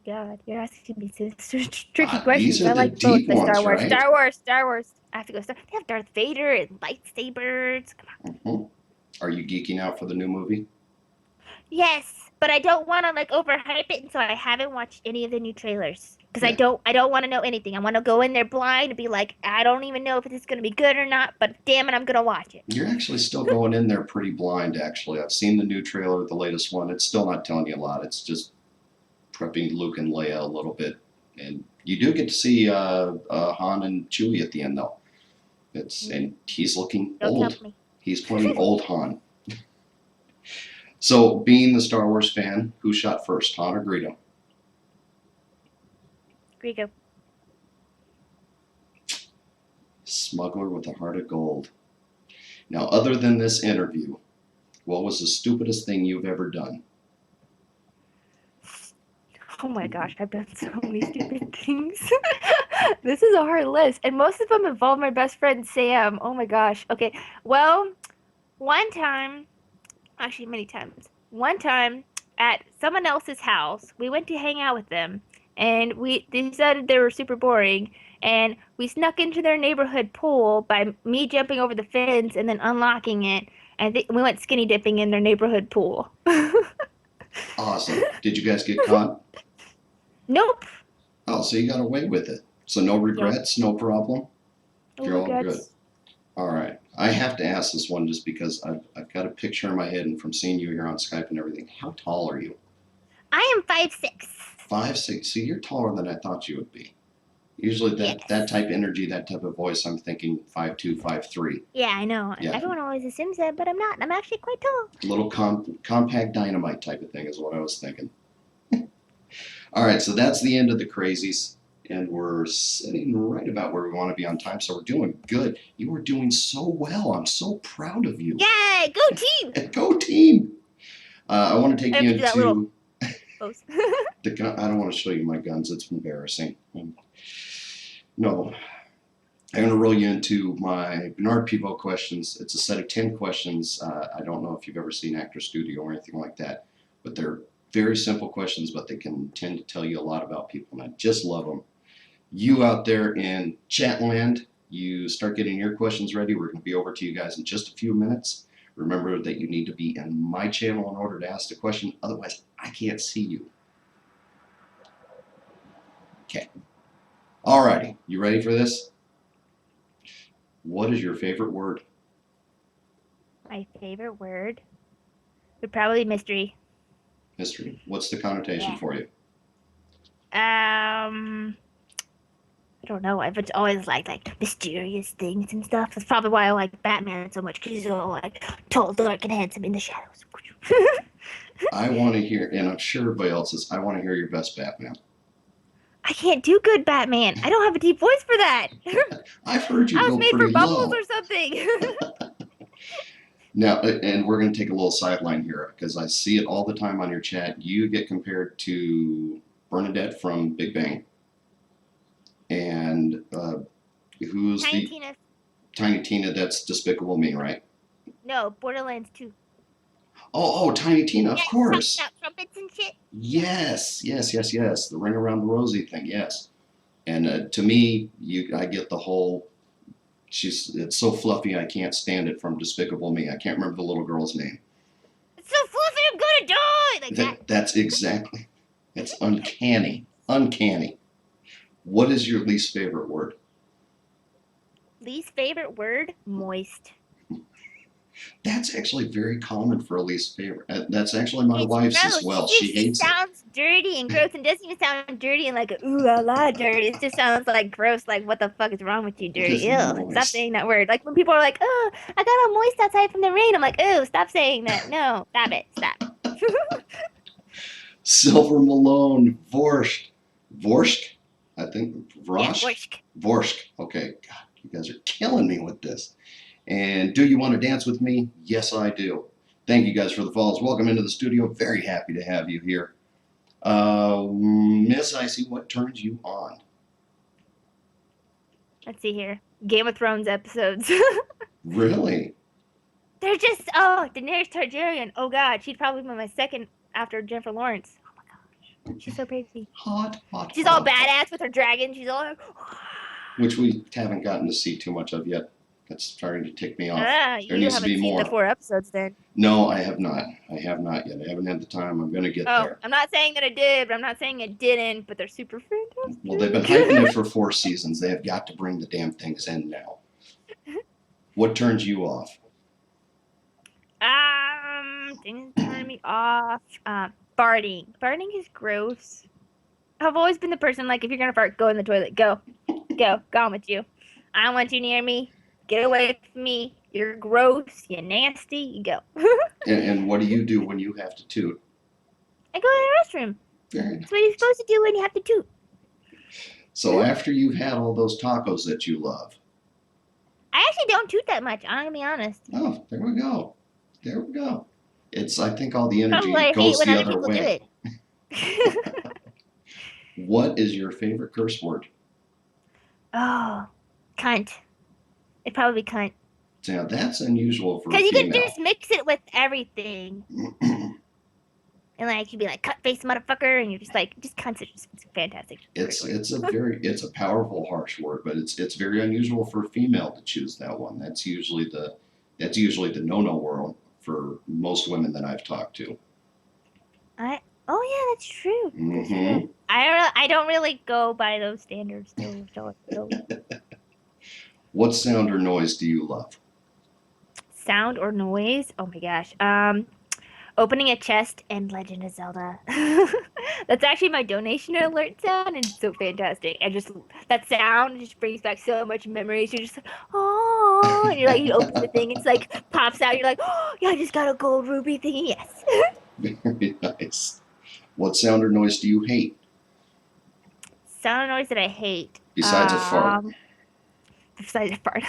Speaker 2: God, you're asking me tricky questions.
Speaker 1: These are
Speaker 2: I
Speaker 1: the
Speaker 2: like both.
Speaker 1: deep ones,
Speaker 2: Star Wars,
Speaker 1: right?
Speaker 2: Star Wars. I have to go. They have Darth Vader and lightsabers. Come on.
Speaker 1: Are you geeking out for the new movie?
Speaker 2: Yes, but I don't want to overhype it, and so I haven't watched any of the new trailers because I don't want to know anything. I want to go in there blind and be like, I don't even know if this is going to be good or not, but damn it, I'm going to watch it.
Speaker 1: You're actually still going in there pretty blind. Actually, I've seen the new trailer, the latest one. It's still not telling you a lot. It's just prepping Luke and Leia a little bit, and you do get to see Han and Chewie at the end, though. And he's looking old.
Speaker 2: Tempt me.
Speaker 1: He's playing old Han. So, being the Star Wars fan, who shot first, Han or Greedo?
Speaker 2: Greedo.
Speaker 1: Smuggler with a heart of gold. Now, other than this interview, what was the stupidest thing you've ever done?
Speaker 2: Oh my gosh, I've done so many stupid things. This is a hard list, and most of them involve my best friend Sam. Oh my gosh. Okay, well, one time, actually many times, one time at someone else's house, we went to hang out with them, and we decided they were super boring. And we snuck into their neighborhood pool by me jumping over the fence and then unlocking it. And we went skinny dipping in their neighborhood pool.
Speaker 1: Awesome. Did you guys get caught?
Speaker 2: Nope.
Speaker 1: Oh, so you got away with it. So no
Speaker 2: Yep.
Speaker 1: regrets, no problem.
Speaker 2: No
Speaker 1: You're all good.
Speaker 2: regrets.
Speaker 1: All right. I have to ask this one just because I've got a picture in my head and from seeing you here on Skype and everything. How tall are you?
Speaker 2: I am 5'6".
Speaker 1: 5'6". See, you're taller than I thought you would be. Usually
Speaker 2: Yes.
Speaker 1: that type of energy, that type of voice, I'm thinking 5'2", 5'3".
Speaker 2: Yeah, I know.
Speaker 1: Yeah.
Speaker 2: Everyone always assumes that, but I'm not. I'm actually quite tall.
Speaker 1: Little compact dynamite type of thing is what I was thinking. All right, so that's the end of the crazies. And we're sitting right about where we want to be on time, so we're doing good. You are doing so well. I'm so proud of you.
Speaker 2: Yay! Go team!
Speaker 1: Go team! I want to take
Speaker 2: I
Speaker 1: you
Speaker 2: have to do that
Speaker 1: into
Speaker 2: Pose.
Speaker 1: the gun. I don't want to show you my guns. It's embarrassing. No, I'm going to roll you into my Bernard Pivot questions. It's a set of 10 questions. I don't know if you've ever seen Actor Studio or anything like that, but they're very simple questions, but they can tend to tell you a lot about people, and I just love them. You out there in Chatland, you start getting your questions ready. We're going to be over to you guys in just a few minutes. Remember that you need to be in my channel in order to ask the question. Otherwise, I can't see you. Okay. All righty. You ready for this? What is your favorite word?
Speaker 2: My favorite word would probably be mystery.
Speaker 1: Mystery. What's the connotation for you?
Speaker 2: I don't know. I've always liked like mysterious things and stuff. That's probably why I like Batman so much, because he's all like tall, dark, and handsome in the shadows.
Speaker 1: I want to hear, and I'm sure everybody else is, I want to hear your best Batman.
Speaker 2: I can't do good Batman. I don't have a deep voice for that.
Speaker 1: I've heard you
Speaker 2: I was
Speaker 1: go
Speaker 2: made
Speaker 1: pretty
Speaker 2: for bubbles
Speaker 1: low.
Speaker 2: or something.
Speaker 1: Now, and we're going to take a little sideline here because I see it all the time on your chat. You get compared to Bernadette from Big Bang. And who's
Speaker 2: Tiny
Speaker 1: the
Speaker 2: Tina.
Speaker 1: Tiny Tina? That's Despicable Me, right?
Speaker 2: No, Borderlands 2.
Speaker 1: Oh, Tiny Tina, of course.
Speaker 2: Trumpets and shit.
Speaker 1: Yes. The Ring Around the Rosie thing, yes. And to me, I get the whole. It's so fluffy, I can't stand it from Despicable Me. I can't remember the little girl's name.
Speaker 2: It's so fluffy, I'm gonna die. Like that.
Speaker 1: That's exactly. It's uncanny. Uncanny. What is your least favorite word?
Speaker 2: Least favorite word? Moist.
Speaker 1: That's actually very common for a least favorite. That's actually my wife's
Speaker 2: gross.
Speaker 1: as well.
Speaker 2: It
Speaker 1: She hates it.
Speaker 2: sounds dirty and gross, and doesn't even sound dirty and like ooh la la dirty. It just sounds like gross. Like what the fuck is wrong with you, dirty? Ew! Like, stop saying that word. Like when people are like, oh, I got all moist outside from the rain. I'm like, oh, stop saying that. No, stop it. Stop.
Speaker 1: Silver Malone, Vorscht. Vorscht? I think Vrosh?
Speaker 2: Yeah,
Speaker 1: Vorscht. Okay. God, you guys are killing me with this. And do you want to dance with me? Yes, I do. Thank you guys for the follows. Welcome into the studio. Very happy to have you here. Miss Icy, what turns you on?
Speaker 2: Let's see here. Game of Thrones episodes.
Speaker 1: Really?
Speaker 2: They're just Daenerys Targaryen. Oh God, she'd probably be my second after Jennifer Lawrence. Oh my gosh, she's so crazy.
Speaker 1: Hot.
Speaker 2: She's all badass with her dragon. She's all like,
Speaker 1: which we haven't gotten to see too much of yet. That's starting to tick me off.
Speaker 2: You haven't seen the 4 episodes then.
Speaker 1: No, I have not. I have not yet. I haven't had the time. I'm going to get there.
Speaker 2: I'm not saying that I did, but I'm not saying it didn't, but they're super fantastic.
Speaker 1: Well, they've been hyping it for 4 seasons. They have got to bring the damn things in now. What turns you off?
Speaker 2: Things turn me off. Farting. Farting is gross. I've always been the person, like, if you're going to fart, go in the toilet. Go. Gone with you. I don't want you near me. Get away from me. You're gross. You're nasty. You go.
Speaker 1: And what do you do when you have to toot?
Speaker 2: I go to the restroom. That's what you're supposed to do when you have to toot.
Speaker 1: So after you've had all those tacos that you love.
Speaker 2: I actually don't toot that much. I'm going to be honest.
Speaker 1: Oh, there we go. It's, I think all the energy
Speaker 2: Probably
Speaker 1: goes the other
Speaker 2: people
Speaker 1: way.
Speaker 2: Do it.
Speaker 1: What is your favorite curse word?
Speaker 2: Oh, cunt. It'd probably be cunt.
Speaker 1: Now that's unusual for a
Speaker 2: Because you
Speaker 1: female.
Speaker 2: can just mix it with everything. And like she'd be like, "Cut face, motherfucker," and you're just like, just cunts are just fantastic.
Speaker 1: It's a powerful harsh word, but it's very unusual for a female to choose that one. That's usually the no-no world for most women that I've talked to.
Speaker 2: Oh yeah, that's true. That's
Speaker 1: Hmm.
Speaker 2: true. I don't really go by those standards though. So
Speaker 1: What sound or noise do you love?
Speaker 2: sound or noise? Oh my gosh. Opening a chest and Legend of Zelda. That's actually my donation alert sound, and it's so fantastic. I just that sound just brings back so much memories. You're just like, oh, and you're like, you open the thing, it's like pops out. You're like, oh, yeah, I just got a gold ruby thingy. Yes.
Speaker 1: Very nice. What sound or noise do you hate
Speaker 2: Sound noise that I hate.
Speaker 1: besides a fart?
Speaker 2: Besides a fart.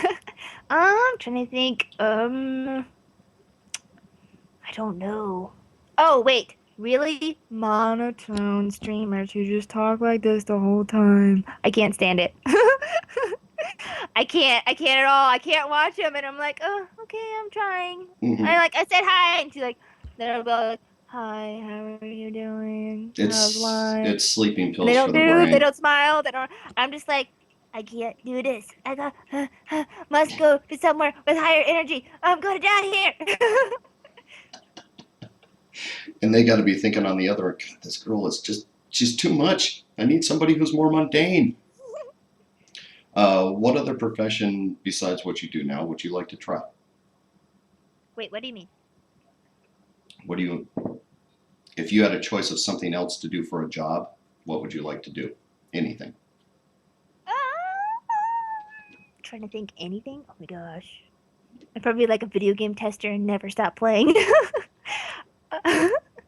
Speaker 2: Trying to think. I don't know. Oh, wait. Really? Monotone streamers who just talk like this the whole time. I can't stand it. I can't at all. I can't watch them, and I'm like, oh, okay, I'm trying.
Speaker 1: Hmm.
Speaker 2: I said hi, and she's like, then I'll be like, hi, how are you doing? How's life?
Speaker 1: It's sleeping
Speaker 2: And they
Speaker 1: pills for
Speaker 2: don't
Speaker 1: the
Speaker 2: move, they
Speaker 1: brain.
Speaker 2: don't smile, they don't. I'm just like, I can't do this. Must go to somewhere with higher energy. I'm going to die here.
Speaker 1: And they got to be thinking on the other end, God, this girl is she's too much. I need somebody who's more mundane. What other profession besides what you do now would you like to try?
Speaker 2: Wait, what do you mean?
Speaker 1: What do you, if you had a choice of something else to do for a job, what would you like to do? Anything.
Speaker 2: Trying to think anything. Oh my gosh. I'd probably be like a video game tester and never stop playing.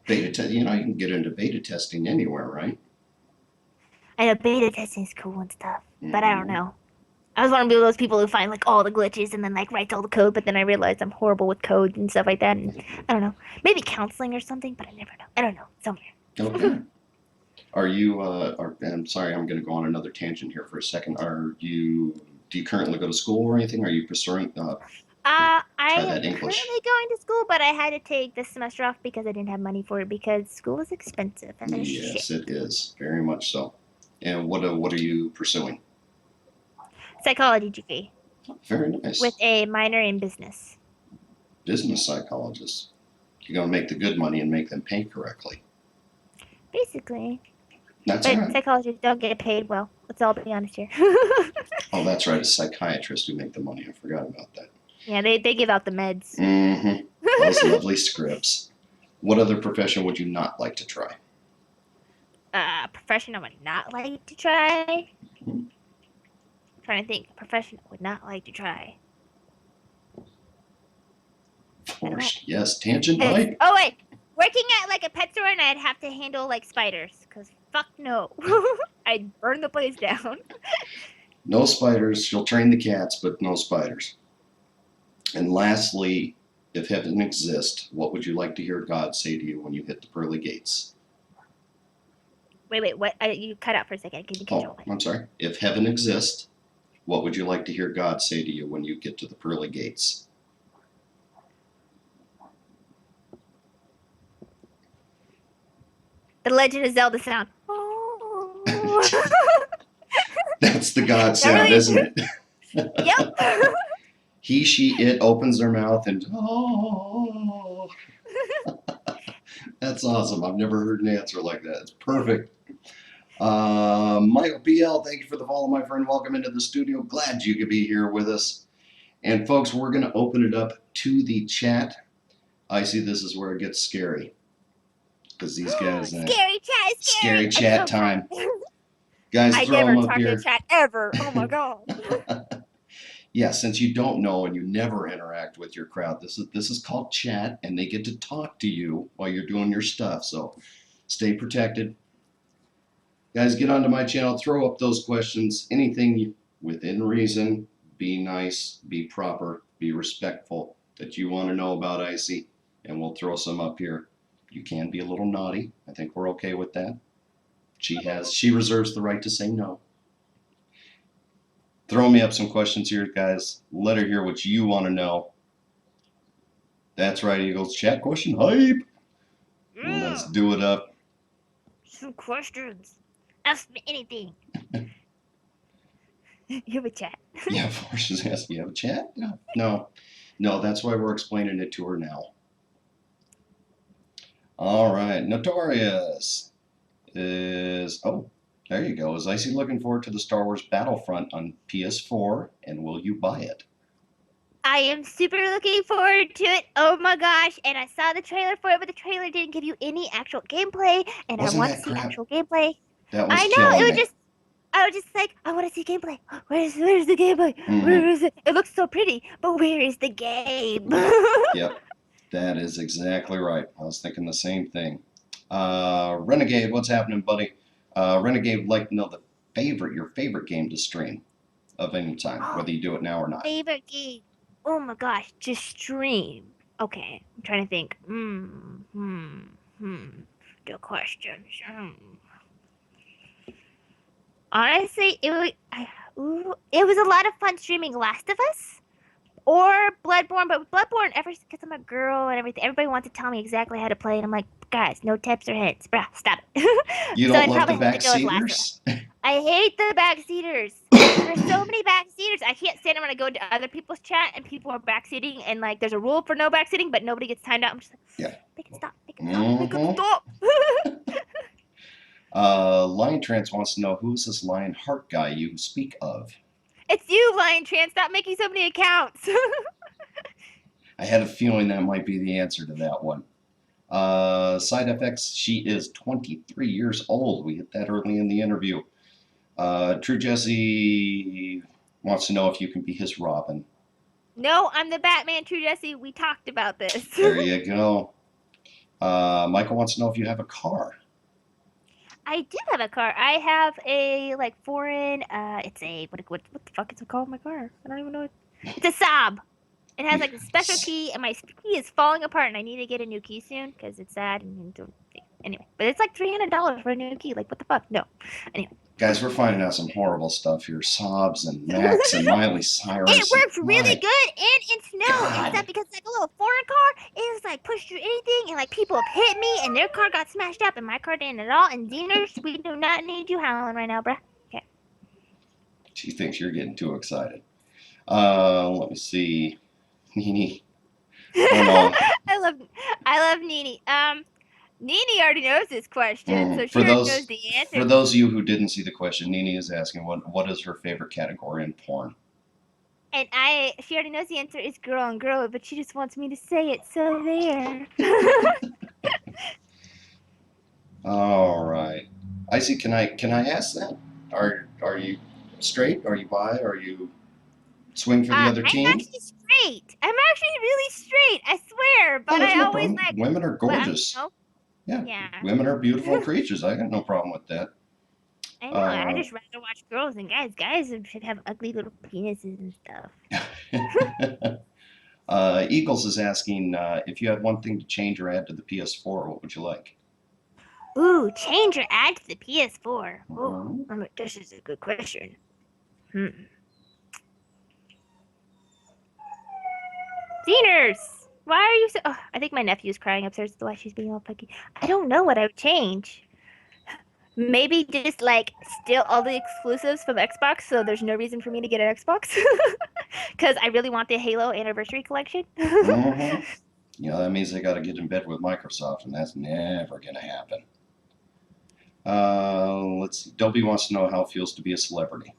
Speaker 1: You know, you can get into beta testing anywhere, right?
Speaker 2: I know beta testing is cool and stuff, but I don't
Speaker 1: Mhm.
Speaker 2: know. I was one of those people who find like all the glitches and then like writes all the code, but then I realized I'm horrible with code and stuff like that. And I don't know. Maybe counseling or something, but I never know. I don't know. Somewhere.
Speaker 1: Okay. I'm sorry, I'm going to go on another tangent here for a second. Do you currently go to school or anything? Are you pursuing,
Speaker 2: I
Speaker 1: try
Speaker 2: am
Speaker 1: that English?
Speaker 2: currently going to school, but I had to take this semester off because I didn't have money for it because school is expensive as shit.
Speaker 1: Yes, it is. Very much so. And what are you pursuing?
Speaker 2: Psychology degree
Speaker 1: Very
Speaker 2: with
Speaker 1: nice.
Speaker 2: a minor in business.
Speaker 1: Business psychologist. You're going to make the good money and make them pay correctly.
Speaker 2: Basically.
Speaker 1: That's all
Speaker 2: But
Speaker 1: right.
Speaker 2: psychologists don't get paid well. Let's all be honest here.
Speaker 1: Oh, that's right. A psychiatrist who make the money. I forgot about that.
Speaker 2: Yeah, they give out the meds.
Speaker 1: Mm-hmm. Those lovely scripts. What other profession would you not like to try?
Speaker 2: Profession I would not like to try.
Speaker 1: Mhm.
Speaker 2: Trying to think. Profession I would not like to try.
Speaker 1: Of
Speaker 2: I don't know.
Speaker 1: course. Yes. Tangent
Speaker 2: This.
Speaker 1: hype.
Speaker 2: Oh wait, working at like a pet store and I'd have to handle like spiders. Cause fuck no, I'd burn the place down.
Speaker 1: No spiders. She'll train the cats, but no spiders. And lastly, if heaven exists, what would you like to hear God say to you when you hit the pearly gates?
Speaker 2: Wait, what? You cut out for a second. Can you
Speaker 1: Oh,
Speaker 2: control it?
Speaker 1: I'm sorry. If heaven exists, what would you like to hear God say to you when you get to the pearly gates?
Speaker 2: The Legend of Zelda sound. Oh.
Speaker 1: That's the God
Speaker 2: That
Speaker 1: sound,
Speaker 2: really.
Speaker 1: isn't it?
Speaker 2: Yep.
Speaker 1: He, she, it opens their mouth and oh, that's awesome. I've never heard an answer like that. It's perfect. Michael BL, thank you for the follow, my friend. Welcome into the studio. Glad you could be here with us. And folks, we're going to open it up to the chat. I see this is where it gets scary because these guys,
Speaker 2: Scary chat.
Speaker 1: scary
Speaker 2: I'm
Speaker 1: chat
Speaker 2: so
Speaker 1: time.
Speaker 2: sorry.
Speaker 1: Guys,
Speaker 2: I
Speaker 1: throw
Speaker 2: never
Speaker 1: them up
Speaker 2: talk to
Speaker 1: here.
Speaker 2: chat ever. Oh my god.
Speaker 1: Yeah, since you don't know and you never interact with your crowd, this is called chat, and they get to talk to you while you're doing your stuff. So stay protected. Guys, get onto my channel, throw up those questions, anything within reason. Be nice, be proper, be respectful that you want to know about Icy, and we'll throw some up here. You can be a little naughty. I think we're okay with that. She reserves the right to say no. Throw me up some questions here, guys. Let her hear what you want to know. That's right, Eagles. Chat question hype. Let's do it up.
Speaker 2: Some questions. Ask me anything. You have a chat.
Speaker 1: Yeah, Forces asks, you have a chat? No. No, that's why we're explaining it to her now. All right. Notorious is, oh, there you go. Is Icy looking forward to the Star Wars Battlefront on PS4, and will you buy it?
Speaker 2: I am super looking forward to it. Oh my gosh. And I saw the trailer for it, but the trailer didn't give you any actual gameplay. And I
Speaker 1: Wasn't
Speaker 2: want to
Speaker 1: that
Speaker 2: see
Speaker 1: crap?
Speaker 2: actual gameplay.
Speaker 1: That was
Speaker 2: I know.
Speaker 1: killing
Speaker 2: It was
Speaker 1: me.
Speaker 2: just, I was just like, I want to see gameplay. Where's the gameplay? Where is it? It looks so pretty, but where is the game?
Speaker 1: Yep. That is exactly right. I was thinking the same thing. Renegade, what's happening, buddy? Renegade would like to know your favorite game to stream of any time, whether you do it now or not.
Speaker 2: Favorite game? Oh my gosh, just stream. Okay, I'm trying to think. Good questions. Honestly, it was a lot of fun streaming Last of Us or Bloodborne, but with Bloodborne, because I'm a girl and everything, everybody wants to tell me exactly how to play, and I'm like, guys, no tips or hints, bruh, stop it.
Speaker 1: You
Speaker 2: So
Speaker 1: don't
Speaker 2: I'd
Speaker 1: love the
Speaker 2: probably have to go with Last of Us.
Speaker 1: backseaters?
Speaker 2: I hate the backseaters. There's so many backseaters. I can't stand it when I go into other people's chat and people are backseating and like there's a rule for no backseating, but nobody gets timed out. I'm just like,
Speaker 1: Yeah.
Speaker 2: they can stop. They can stop. They can stop.
Speaker 1: Lion Trance wants to know, who's this Lion Heart guy you speak of?
Speaker 2: It's you, Lion Trans. Stop making so many accounts.
Speaker 1: I had a feeling that might be the answer to that one. Side effects, she is 23 years old. We hit that early in the interview. True Jesse wants to know if you can be his Robin.
Speaker 2: No, I'm the Batman, True Jesse. We talked about this.
Speaker 1: There you go. Michael wants to know if you have a car.
Speaker 2: I do have a car. I have a like foreign. It's a what the fuck is it called? My car. I don't even know. It's a Saab. It has like a special key, and my key is falling apart, and I need to get a new key soon because it's sad. And anyway, but it's like $300 for a new key. Like what the fuck? No. Anyway.
Speaker 1: Guys, we're finding out some horrible stuff here. Sobs and Max and Miley Cyrus.
Speaker 2: It works really good in snow and stuff because like a little foreign car, it was like push through anything and like people have hit me and their car got smashed up and my car didn't at all. And Zeners, we do not need you howling right now, bruh. Okay.
Speaker 1: She thinks you're getting too excited. Let me see. Nene.
Speaker 2: I love Nene. Nene already knows this question, so she already knows the answer.
Speaker 1: For those of you who didn't see the question, Nene is asking what is her favorite category in porn?
Speaker 2: And she already knows the answer is girl on girl, but she just wants me to say it, so there.
Speaker 1: All right. Icy, can I ask that? Are you straight? Are you bi? Are you swing for the other team?
Speaker 2: I'm actually straight. I'm actually really straight. I swear. But I always
Speaker 1: problem.
Speaker 2: like
Speaker 1: women are gorgeous. Yeah. Women are beautiful creatures. I got no problem with that.
Speaker 2: I know. I just rather watch girls than guys. Guys should have ugly little penises and stuff.
Speaker 1: Eagles is asking if you had one thing to change or add to the PS4, what would you like?
Speaker 2: Ooh, change or add to the PS4. Ooh, this is a good question. Zeners! Why are you so... Oh, I think my nephew's crying upstairs. That's why she's being all fucky. I don't know what I would change. Maybe just, like, steal all the exclusives from Xbox so there's no reason for me to get an Xbox. Because I really want the Halo Anniversary Collection.
Speaker 1: You know, that means they got to get in bed with Microsoft, and that's never going to happen. Let's see. Dobie wants to know how it feels to be a celebrity.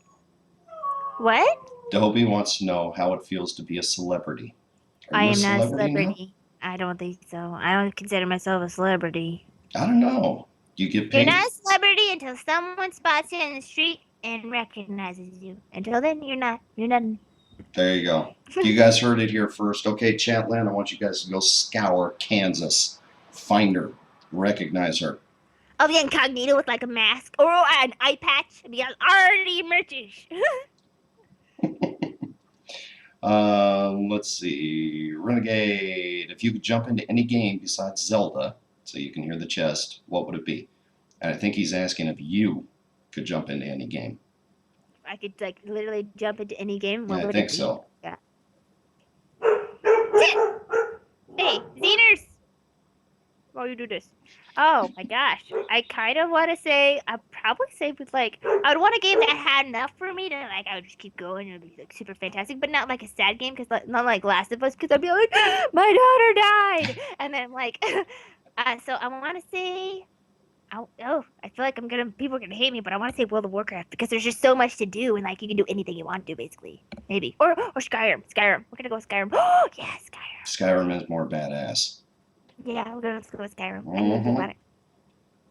Speaker 2: What?
Speaker 1: Dobie wants to know how it feels to be a celebrity.
Speaker 2: I am not a celebrity. Now? I don't think so. I don't consider myself a celebrity.
Speaker 1: I don't know. You get paid.
Speaker 2: You're not a celebrity until someone spots you in the street and recognizes you. Until then, you're not. You're nothing.
Speaker 1: There you go. You guys heard it here first. Okay, Chatland, I want you guys to go scour Kansas. Find her. Recognize her.
Speaker 2: I'll be incognito with like a mask or an eye patch because already merchish.
Speaker 1: Let's see. Renegade. If you could jump into any game besides Zelda, so you can hear the chest, what would it be? And I think he's asking if you could jump into any game.
Speaker 2: I could like literally jump into any game.
Speaker 1: Yeah, I think so.
Speaker 2: Yeah. Hey, Zeners! while you do this. Oh my gosh. I kind of want to say, I'd probably say with like, I would want a game that had enough for me to like, I would just keep going and it'd be like super fantastic, but not like a sad game, because like, not like Last of Us, because I'd be like, my daughter died. And then like, so I want to say, I feel like people are gonna hate me, but I want to say World of Warcraft because there's just so much to do and like you can do anything you want to do basically. Maybe. Or Skyrim. Skyrim. We're gonna go with Skyrim. Oh yeah, Skyrim.
Speaker 1: Skyrim is more badass.
Speaker 2: Yeah, we're gonna go with Skyrim. I didn't think
Speaker 1: Hmm.
Speaker 2: about it.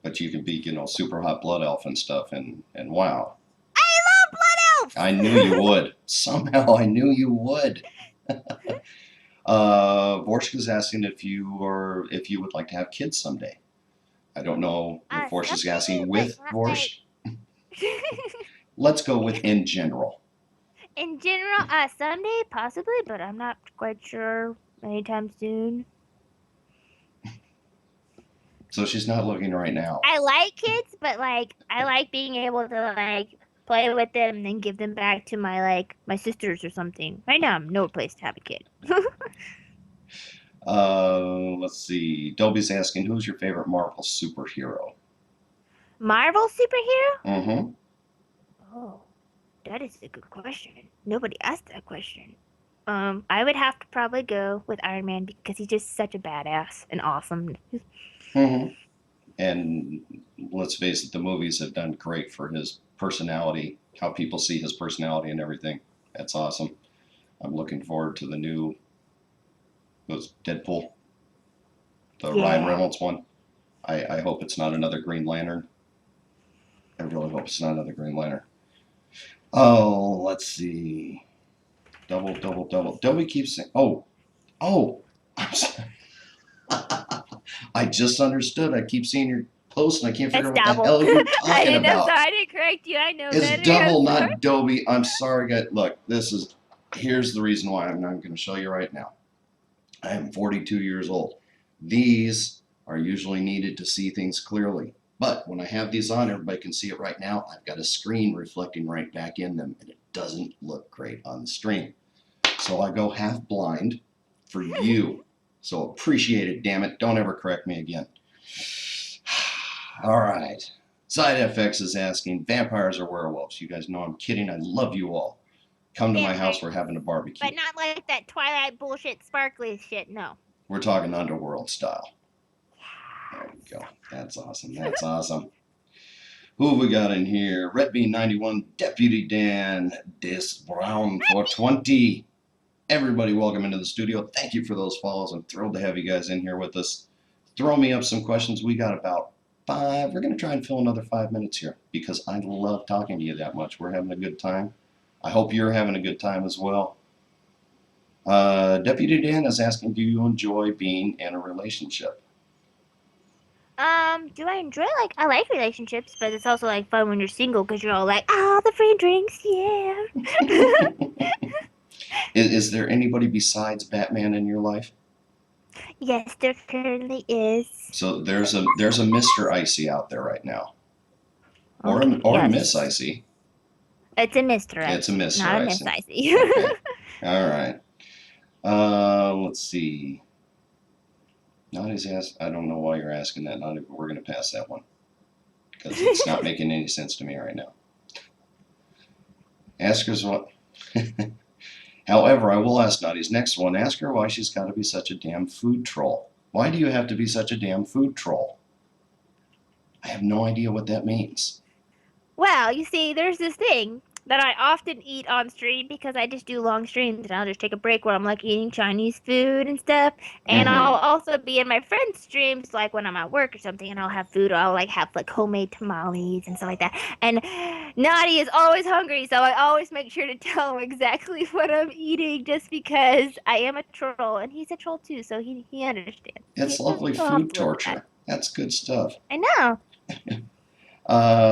Speaker 1: But you can be, super hot blood elf and stuff, and wow.
Speaker 2: I love Blood Elves!
Speaker 1: I knew you would. Somehow I knew you would. Vorshka's asking if you would like to have kids someday. I don't know if Vorshka's
Speaker 2: Someday,
Speaker 1: asking
Speaker 2: but
Speaker 1: with
Speaker 2: not
Speaker 1: Vorsh.
Speaker 2: like
Speaker 1: Let's go with in general.
Speaker 2: in general, someday possibly, but I'm not quite sure anytime soon.
Speaker 1: So she's not looking right now.
Speaker 2: I like kids, but like I like being able to like play with them and then give them back to my sisters or something. Right now, I'm no place to have a kid.
Speaker 1: Let's see. Dobie's asking, who's your favorite Marvel superhero?
Speaker 2: Marvel superhero?
Speaker 1: Mm-hmm.
Speaker 2: Oh, that is a good question. Nobody asked that question. I would have to probably go with Iron Man because he's just such a badass and awesome.
Speaker 1: Mm-hmm. And let's face it, the movies have done great for his personality, how people see his personality and everything. That's awesome. I'm looking forward to the new Deadpool, the Ryan
Speaker 2: Yeah.
Speaker 1: Reynolds one. I hope it's not another Green Lantern. I really hope it's not another Green Lantern. Oh, let's see. Double, double, double. Dobie keeps saying, oh, I'm sorry. I just understood. I keep seeing your post and I can't figure out
Speaker 2: That's
Speaker 1: what the
Speaker 2: double.
Speaker 1: hell you're
Speaker 2: I
Speaker 1: talking
Speaker 2: didn't know,
Speaker 1: about.
Speaker 2: so I didn't correct you. I know
Speaker 1: It's
Speaker 2: better.
Speaker 1: double,
Speaker 2: I'm sorry.
Speaker 1: not Dobie. I'm sorry, guys. Look, here's the reason why I'm not going to show you right now. I am 42 years old. These are usually needed to see things clearly. But when I have these on, everybody can see it right now. I've got a screen reflecting right back in them, and it doesn't look great on the stream. So I go half blind for you. So appreciate it, damn it. Don't ever correct me again. All right. SideFX is asking, vampires or werewolves? You guys know I'm kidding. I love you all. Come to my house. We're having a barbecue.
Speaker 2: But not like that Twilight bullshit sparkly shit, no.
Speaker 1: We're talking underworld style. There you go. That's awesome. That's awesome. Who have we got in here? Red Bean 91, Deputy Dan, Dis Brown 420. Everybody, welcome into the studio. Thank you for those follows. I'm thrilled to have you guys in here with us. Throw me up some questions. We got about 5. We're going to try and fill another 5 minutes here because I love talking to you that much. We're having a good time. I hope you're having a good time as well. Deputy Dan is asking, do you enjoy being in a relationship?
Speaker 2: Do I enjoy I like relationships, but it's also like fun when you're single because you're all like, oh, the free drinks, yeah.
Speaker 1: Is there anybody besides Batman in your life?
Speaker 2: Yes, there currently is.
Speaker 1: So there's a Mr. Icy out there right now, or
Speaker 2: Okay,
Speaker 1: a
Speaker 2: yes.
Speaker 1: Miss Icy.
Speaker 2: It's a Mr. Icy.
Speaker 1: It's a Mr.
Speaker 2: Not a
Speaker 1: Icy.
Speaker 2: Miss Icy.
Speaker 1: Okay. All right. Let's see. Nadi's asked. I don't know why you're asking that, Nadi, but we're going to pass that one because it's not making any sense to me right now. Ask her what. However, I will ask Nadi's next one. Ask her why she's got to be such a damn food troll. Why do you have to be such a damn food troll? I have no idea what that means.
Speaker 2: Well, you see, there's this thing that I often eat on stream because I just do long streams and I'll just take a break where I'm like eating Chinese food and stuff. And I'll also be in my friends' streams like when I'm at work or something and I'll have food or I'll like have like homemade tamales and stuff like that. And Naughty is always hungry, so I always make sure to tell him exactly what I'm eating just because I am a troll and he's a troll too, so he understands.
Speaker 1: It's lovely food torture. That's good stuff.
Speaker 2: I know.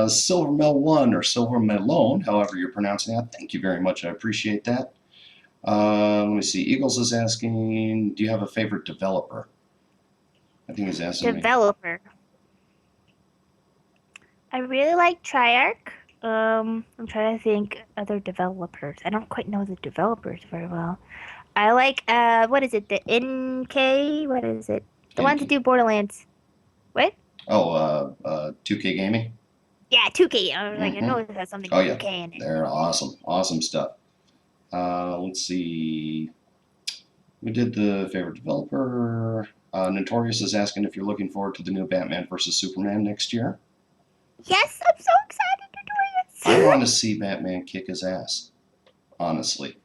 Speaker 1: Silver Mel 1 or Silver Melone, however you're pronouncing that. Thank you very much. I appreciate that. Let me see. Eagles is asking, do you have a favorite developer? I think he's asking
Speaker 2: Developer. I really like Treyarch. I'm trying to think other developers. I don't quite know the developers very well. I like what is it? The NK? What is it? The ones that do Borderlands. What?
Speaker 1: Oh, 2K Gaming.
Speaker 2: Yeah, 2K. I was like, I know
Speaker 1: Mm-hmm.
Speaker 2: it has something
Speaker 1: Oh
Speaker 2: with
Speaker 1: yeah,
Speaker 2: 2K in it.
Speaker 1: they're awesome, awesome stuff. Let's see. We did the favorite developer. Notorious is asking if you're looking forward to the new Batman versus Superman next year.
Speaker 2: Yes, I'm so excited to
Speaker 1: I
Speaker 2: do
Speaker 1: want
Speaker 2: it.
Speaker 1: to see Batman kick his ass, honestly.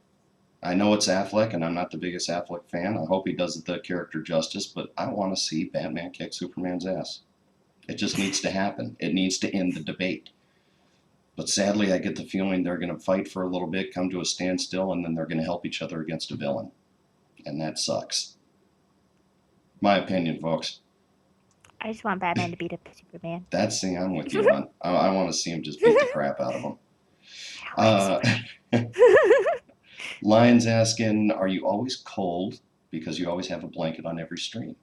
Speaker 1: I know it's Affleck, and I'm not the biggest Affleck fan. I hope he does the character justice, but I want to see Batman kick Superman's ass. It just needs to happen. It needs to end the debate. But sadly, I get the feeling they're going to fight for a little bit, come to a standstill, and then they're going to help each other against a villain. And that sucks. My opinion, folks.
Speaker 2: I just want Batman to beat up Superman.
Speaker 1: That's the thing I'm with you on. I want to see him just beat the crap out of him. Uh, Lion's asking, are you always cold? Because you always have a blanket on every stream.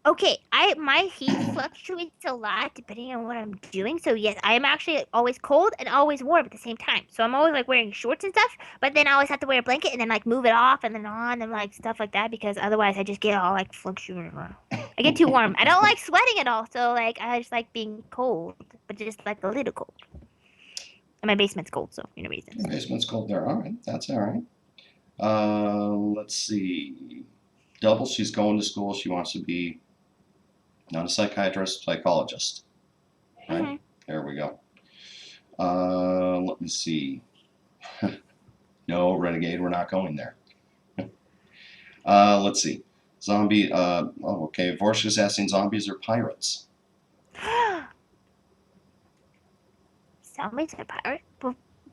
Speaker 2: Okay, my heat fluctuates a lot depending on what I'm doing. So yes, I am actually always cold and always warm at the same time. So I'm always like wearing shorts and stuff, but then I always have to wear a blanket and then like move it off and then on and like stuff like that because otherwise I just get all like fluctuating around. I get too warm. I don't like sweating at all, so like I just like being cold, but just like a little cold. And my basement's cold, so you know reasons.
Speaker 1: The basement's cold there. All right, that's all right. Let's see. Double, she's going to school. She wants to be not a psychiatrist, psychologist. Right?
Speaker 2: Hmm.
Speaker 1: There we go. Let me see. No, Renegade, we're not going there. Let's see. Zombie. Oh, okay. Vorsha's asking zombies or pirates.
Speaker 2: Zombies are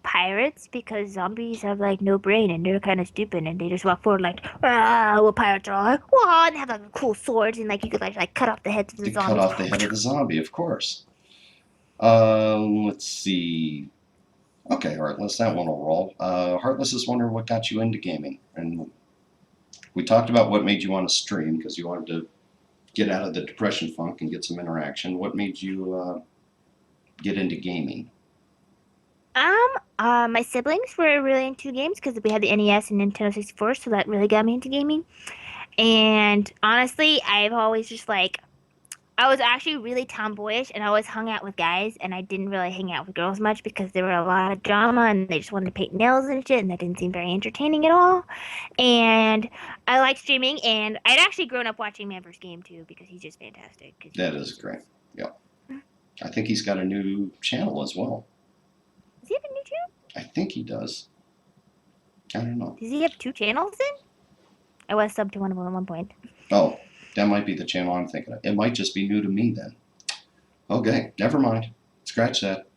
Speaker 2: pirates because zombies have like no brain and they're kind of stupid and they just walk forward like, ah, well, pirates are like, whoa, and have like cool swords and like you could like cut off the heads of the
Speaker 1: To cut
Speaker 2: zombies.
Speaker 1: off the head of the zombie, of course. Let's see. Okay, Heartless, that one will roll. Heartless is wondering what got you into gaming, and we talked about what made you want to stream because you wanted to get out of the depression funk and get some interaction. What made you get into gaming?
Speaker 2: My siblings were really into games because we had the NES and Nintendo 64, so that really got me into gaming. And honestly, I've always just like I was actually really tomboyish and I always hung out with guys and I didn't really hang out with girls much because there were a lot of drama and they just wanted to paint nails and shit and that didn't seem very entertaining at all. And I like streaming and I'd actually grown up watching Man vs. Game too because he's just fantastic.
Speaker 1: That is great. Yeah, I think he's got a new channel as well.
Speaker 2: Does he have a new channel?
Speaker 1: I think he does. I don't know.
Speaker 2: Does he have two channels then? I was subbed to one of them at one point.
Speaker 1: Oh, that might be the channel I'm thinking of. It might just be new to me then. Okay, never mind. Scratch that.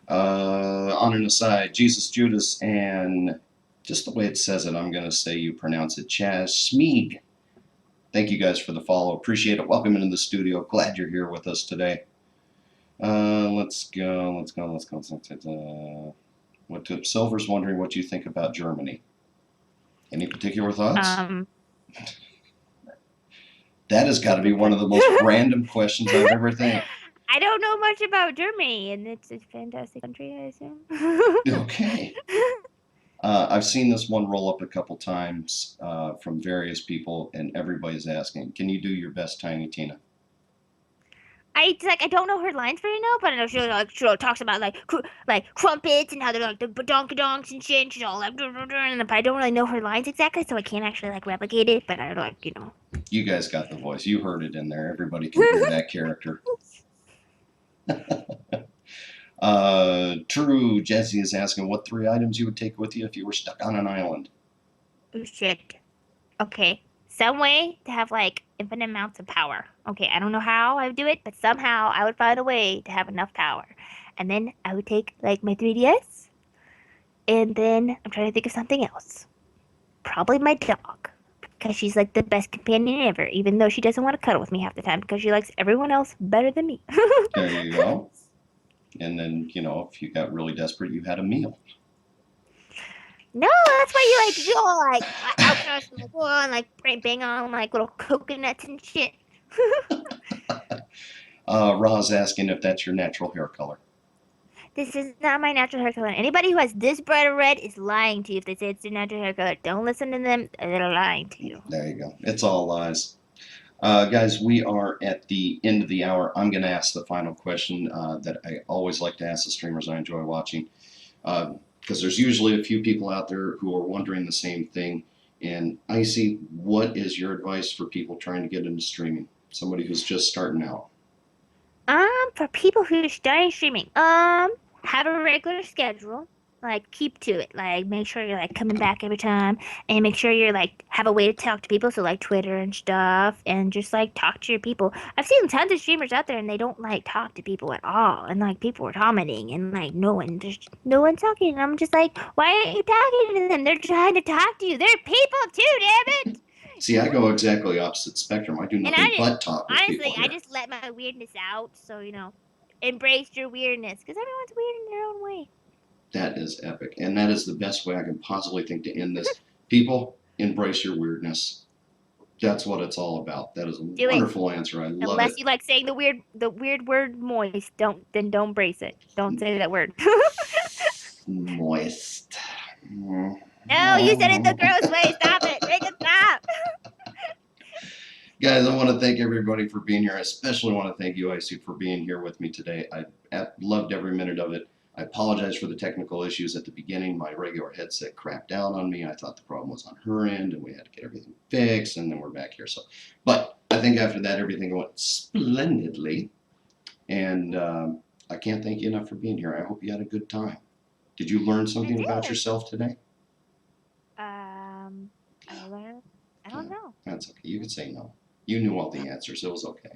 Speaker 1: On an aside, Jesus Judas and just the way it says it, I'm going to say you pronounce it Chaz Smeeg. Thank you guys for the follow. Appreciate it. Welcome into the studio. Glad you're here with us today. Let's go. Silver's wondering what you think about Germany. Any particular thoughts? That has got to be one of the most random questions I've ever think.
Speaker 2: I don't know much about Germany, and it's a fantastic country, I assume.
Speaker 1: Okay. I've seen this one roll up a couple times from various people, and everybody's asking, "Can you do your best, Tiny Tina?"
Speaker 2: I don't know her lines very well, but I know she talks about like crumpets and how they're like the badonkadonks and shit. And she's all like, but I don't really know her lines exactly, so I can't actually like replicate it. But I like.
Speaker 1: You guys got the voice. You heard it in there. Everybody can hear that character. True. Jesse is asking what 3 items you would take with you if you were stuck on an island.
Speaker 2: Oh shit. Okay. Some way to have like infinite amounts of power. Okay, I don't know how I would do it, but somehow I would find a way to have enough power. And then I would take like my 3DS, and then I'm trying to think of something else. Probably my dog. Because she's like the best companion ever, even though she doesn't want to cuddle with me half the time because she likes everyone else better than me.
Speaker 1: There you go. And then, if you got really desperate, you had a meal.
Speaker 2: No, that's why you all like outcast and like whoa, and like bang on like little coconuts and shit.
Speaker 1: Ra's asking if that's your natural hair color.
Speaker 2: This is not my natural hair color. Anybody who has this bright of red is lying to you if they say it's their natural hair color. Don't listen to them. They're lying to you.
Speaker 1: There you go. It's all lies. Guys, we are at the end of the hour. I'm going to ask the final question that I always like to ask the streamers I enjoy watching. Because there's usually a few people out there who are wondering the same thing. And Icy, what is your advice for people trying to get into streaming? Somebody who's just starting out.
Speaker 2: For people who starting streaming, have a regular schedule. Like keep to it. Like make sure you're like coming back every time, and make sure you're like have a way to talk to people. So like Twitter and stuff, and just like talk to your people. I've seen tons of streamers out there, and they don't like talk to people at all, and like people are commenting, and like no one's talking. And I'm just like, why aren't you talking to them? They're trying to talk to you. They're people too, damn it.
Speaker 1: See, I go exactly opposite spectrum. I do
Speaker 2: And
Speaker 1: nothing but talk with people
Speaker 2: honestly, I
Speaker 1: here.
Speaker 2: just let my weirdness out. So, embrace your weirdness because everyone's weird in their own way.
Speaker 1: That is epic. And that is the best way I can possibly think to end this. People, embrace your weirdness. That's what it's all about. That is a wonderful answer. I love
Speaker 2: Unless
Speaker 1: it.
Speaker 2: you like saying the weird word moist, then don't brace it. Don't say that word.
Speaker 1: Moist.
Speaker 2: No, you said it the gross way. Stop it. Make it stop.
Speaker 1: Guys, I want to thank everybody for being here. I especially want to thank you, Icy, for being here with me today. I loved every minute of it. I apologize for the technical issues at the beginning. My regular headset crapped out on me. I thought the problem was on her end, and we had to get everything fixed, and then we're back here. But I think after that, everything went splendidly, and I can't thank you enough for being here. I hope you had a good time. Did you learn something about yourself today?
Speaker 2: I learned. I don't know.
Speaker 1: That's okay. You could say no. You knew all the answers. It was okay.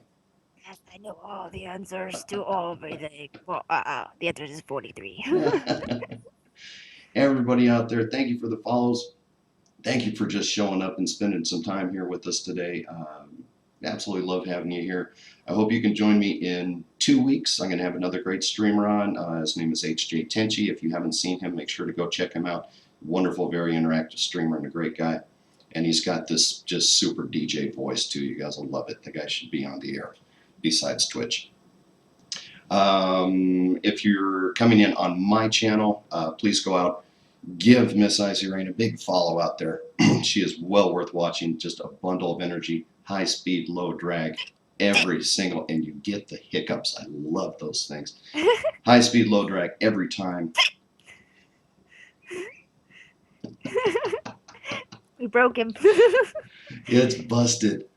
Speaker 2: Yes, I know all the answers to everything. Well, the answer is 43.
Speaker 1: Everybody out there, thank you for the follows. Thank you for just showing up and spending some time here with us today. Absolutely love having you here. I hope you can join me in 2 weeks. I'm going to have another great streamer on. His name is HJ Tenchi. If you haven't seen him, make sure to go check him out. Wonderful, very interactive streamer and a great guy. And he's got this just super DJ voice too. You guys will love it. The guy should be on the air besides Twitch. If you're coming in on my channel, please go out, give Miss IcyRayne a big follow out there. She is well worth watching. Just a bundle of energy, high speed, low drag, every single, and you get the hiccups. I love those things. High speed, low drag every time.
Speaker 2: We broke him.
Speaker 1: It's busted.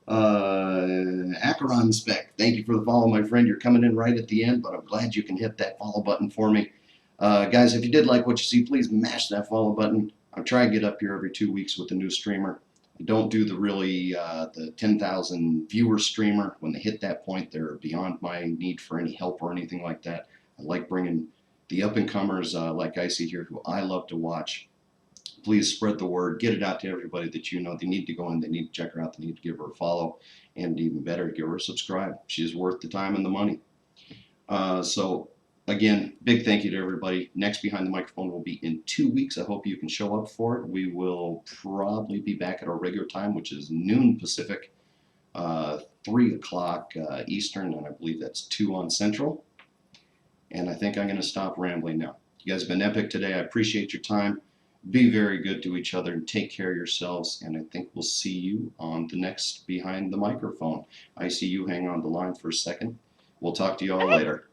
Speaker 1: Acheron Spec, thank you for the follow, my friend. You're coming in right at the end, but I'm glad you can hit that follow button for me. Guys, if you did like what you see, please mash that follow button. I'm trying to get up here every 2 weeks with a new streamer. I don't do the 10,000 viewer streamer. When they hit that point, they're beyond my need for any help or anything like that. I like bringing the up-and-comers like I see here, who I love to watch. Please spread the word. Get it out to everybody that you know. They need to go in. They need to check her out. They need to give her a follow. And even better, give her a subscribe. She's worth the time and the money. So, again, big thank you to everybody. Next Behind the Microphone will be in 2 weeks. I hope you can show up for it. We will probably be back at our regular time, which is noon Pacific, 3 o'clock Eastern, and I believe that's 2 on Central. And I think I'm going to stop rambling now. You guys have been epic today. I appreciate your time. Be very good to each other and take care of yourselves. And I think we'll see you on the next Behind the Microphone. I see you hang on the line for a second. We'll talk to you all later.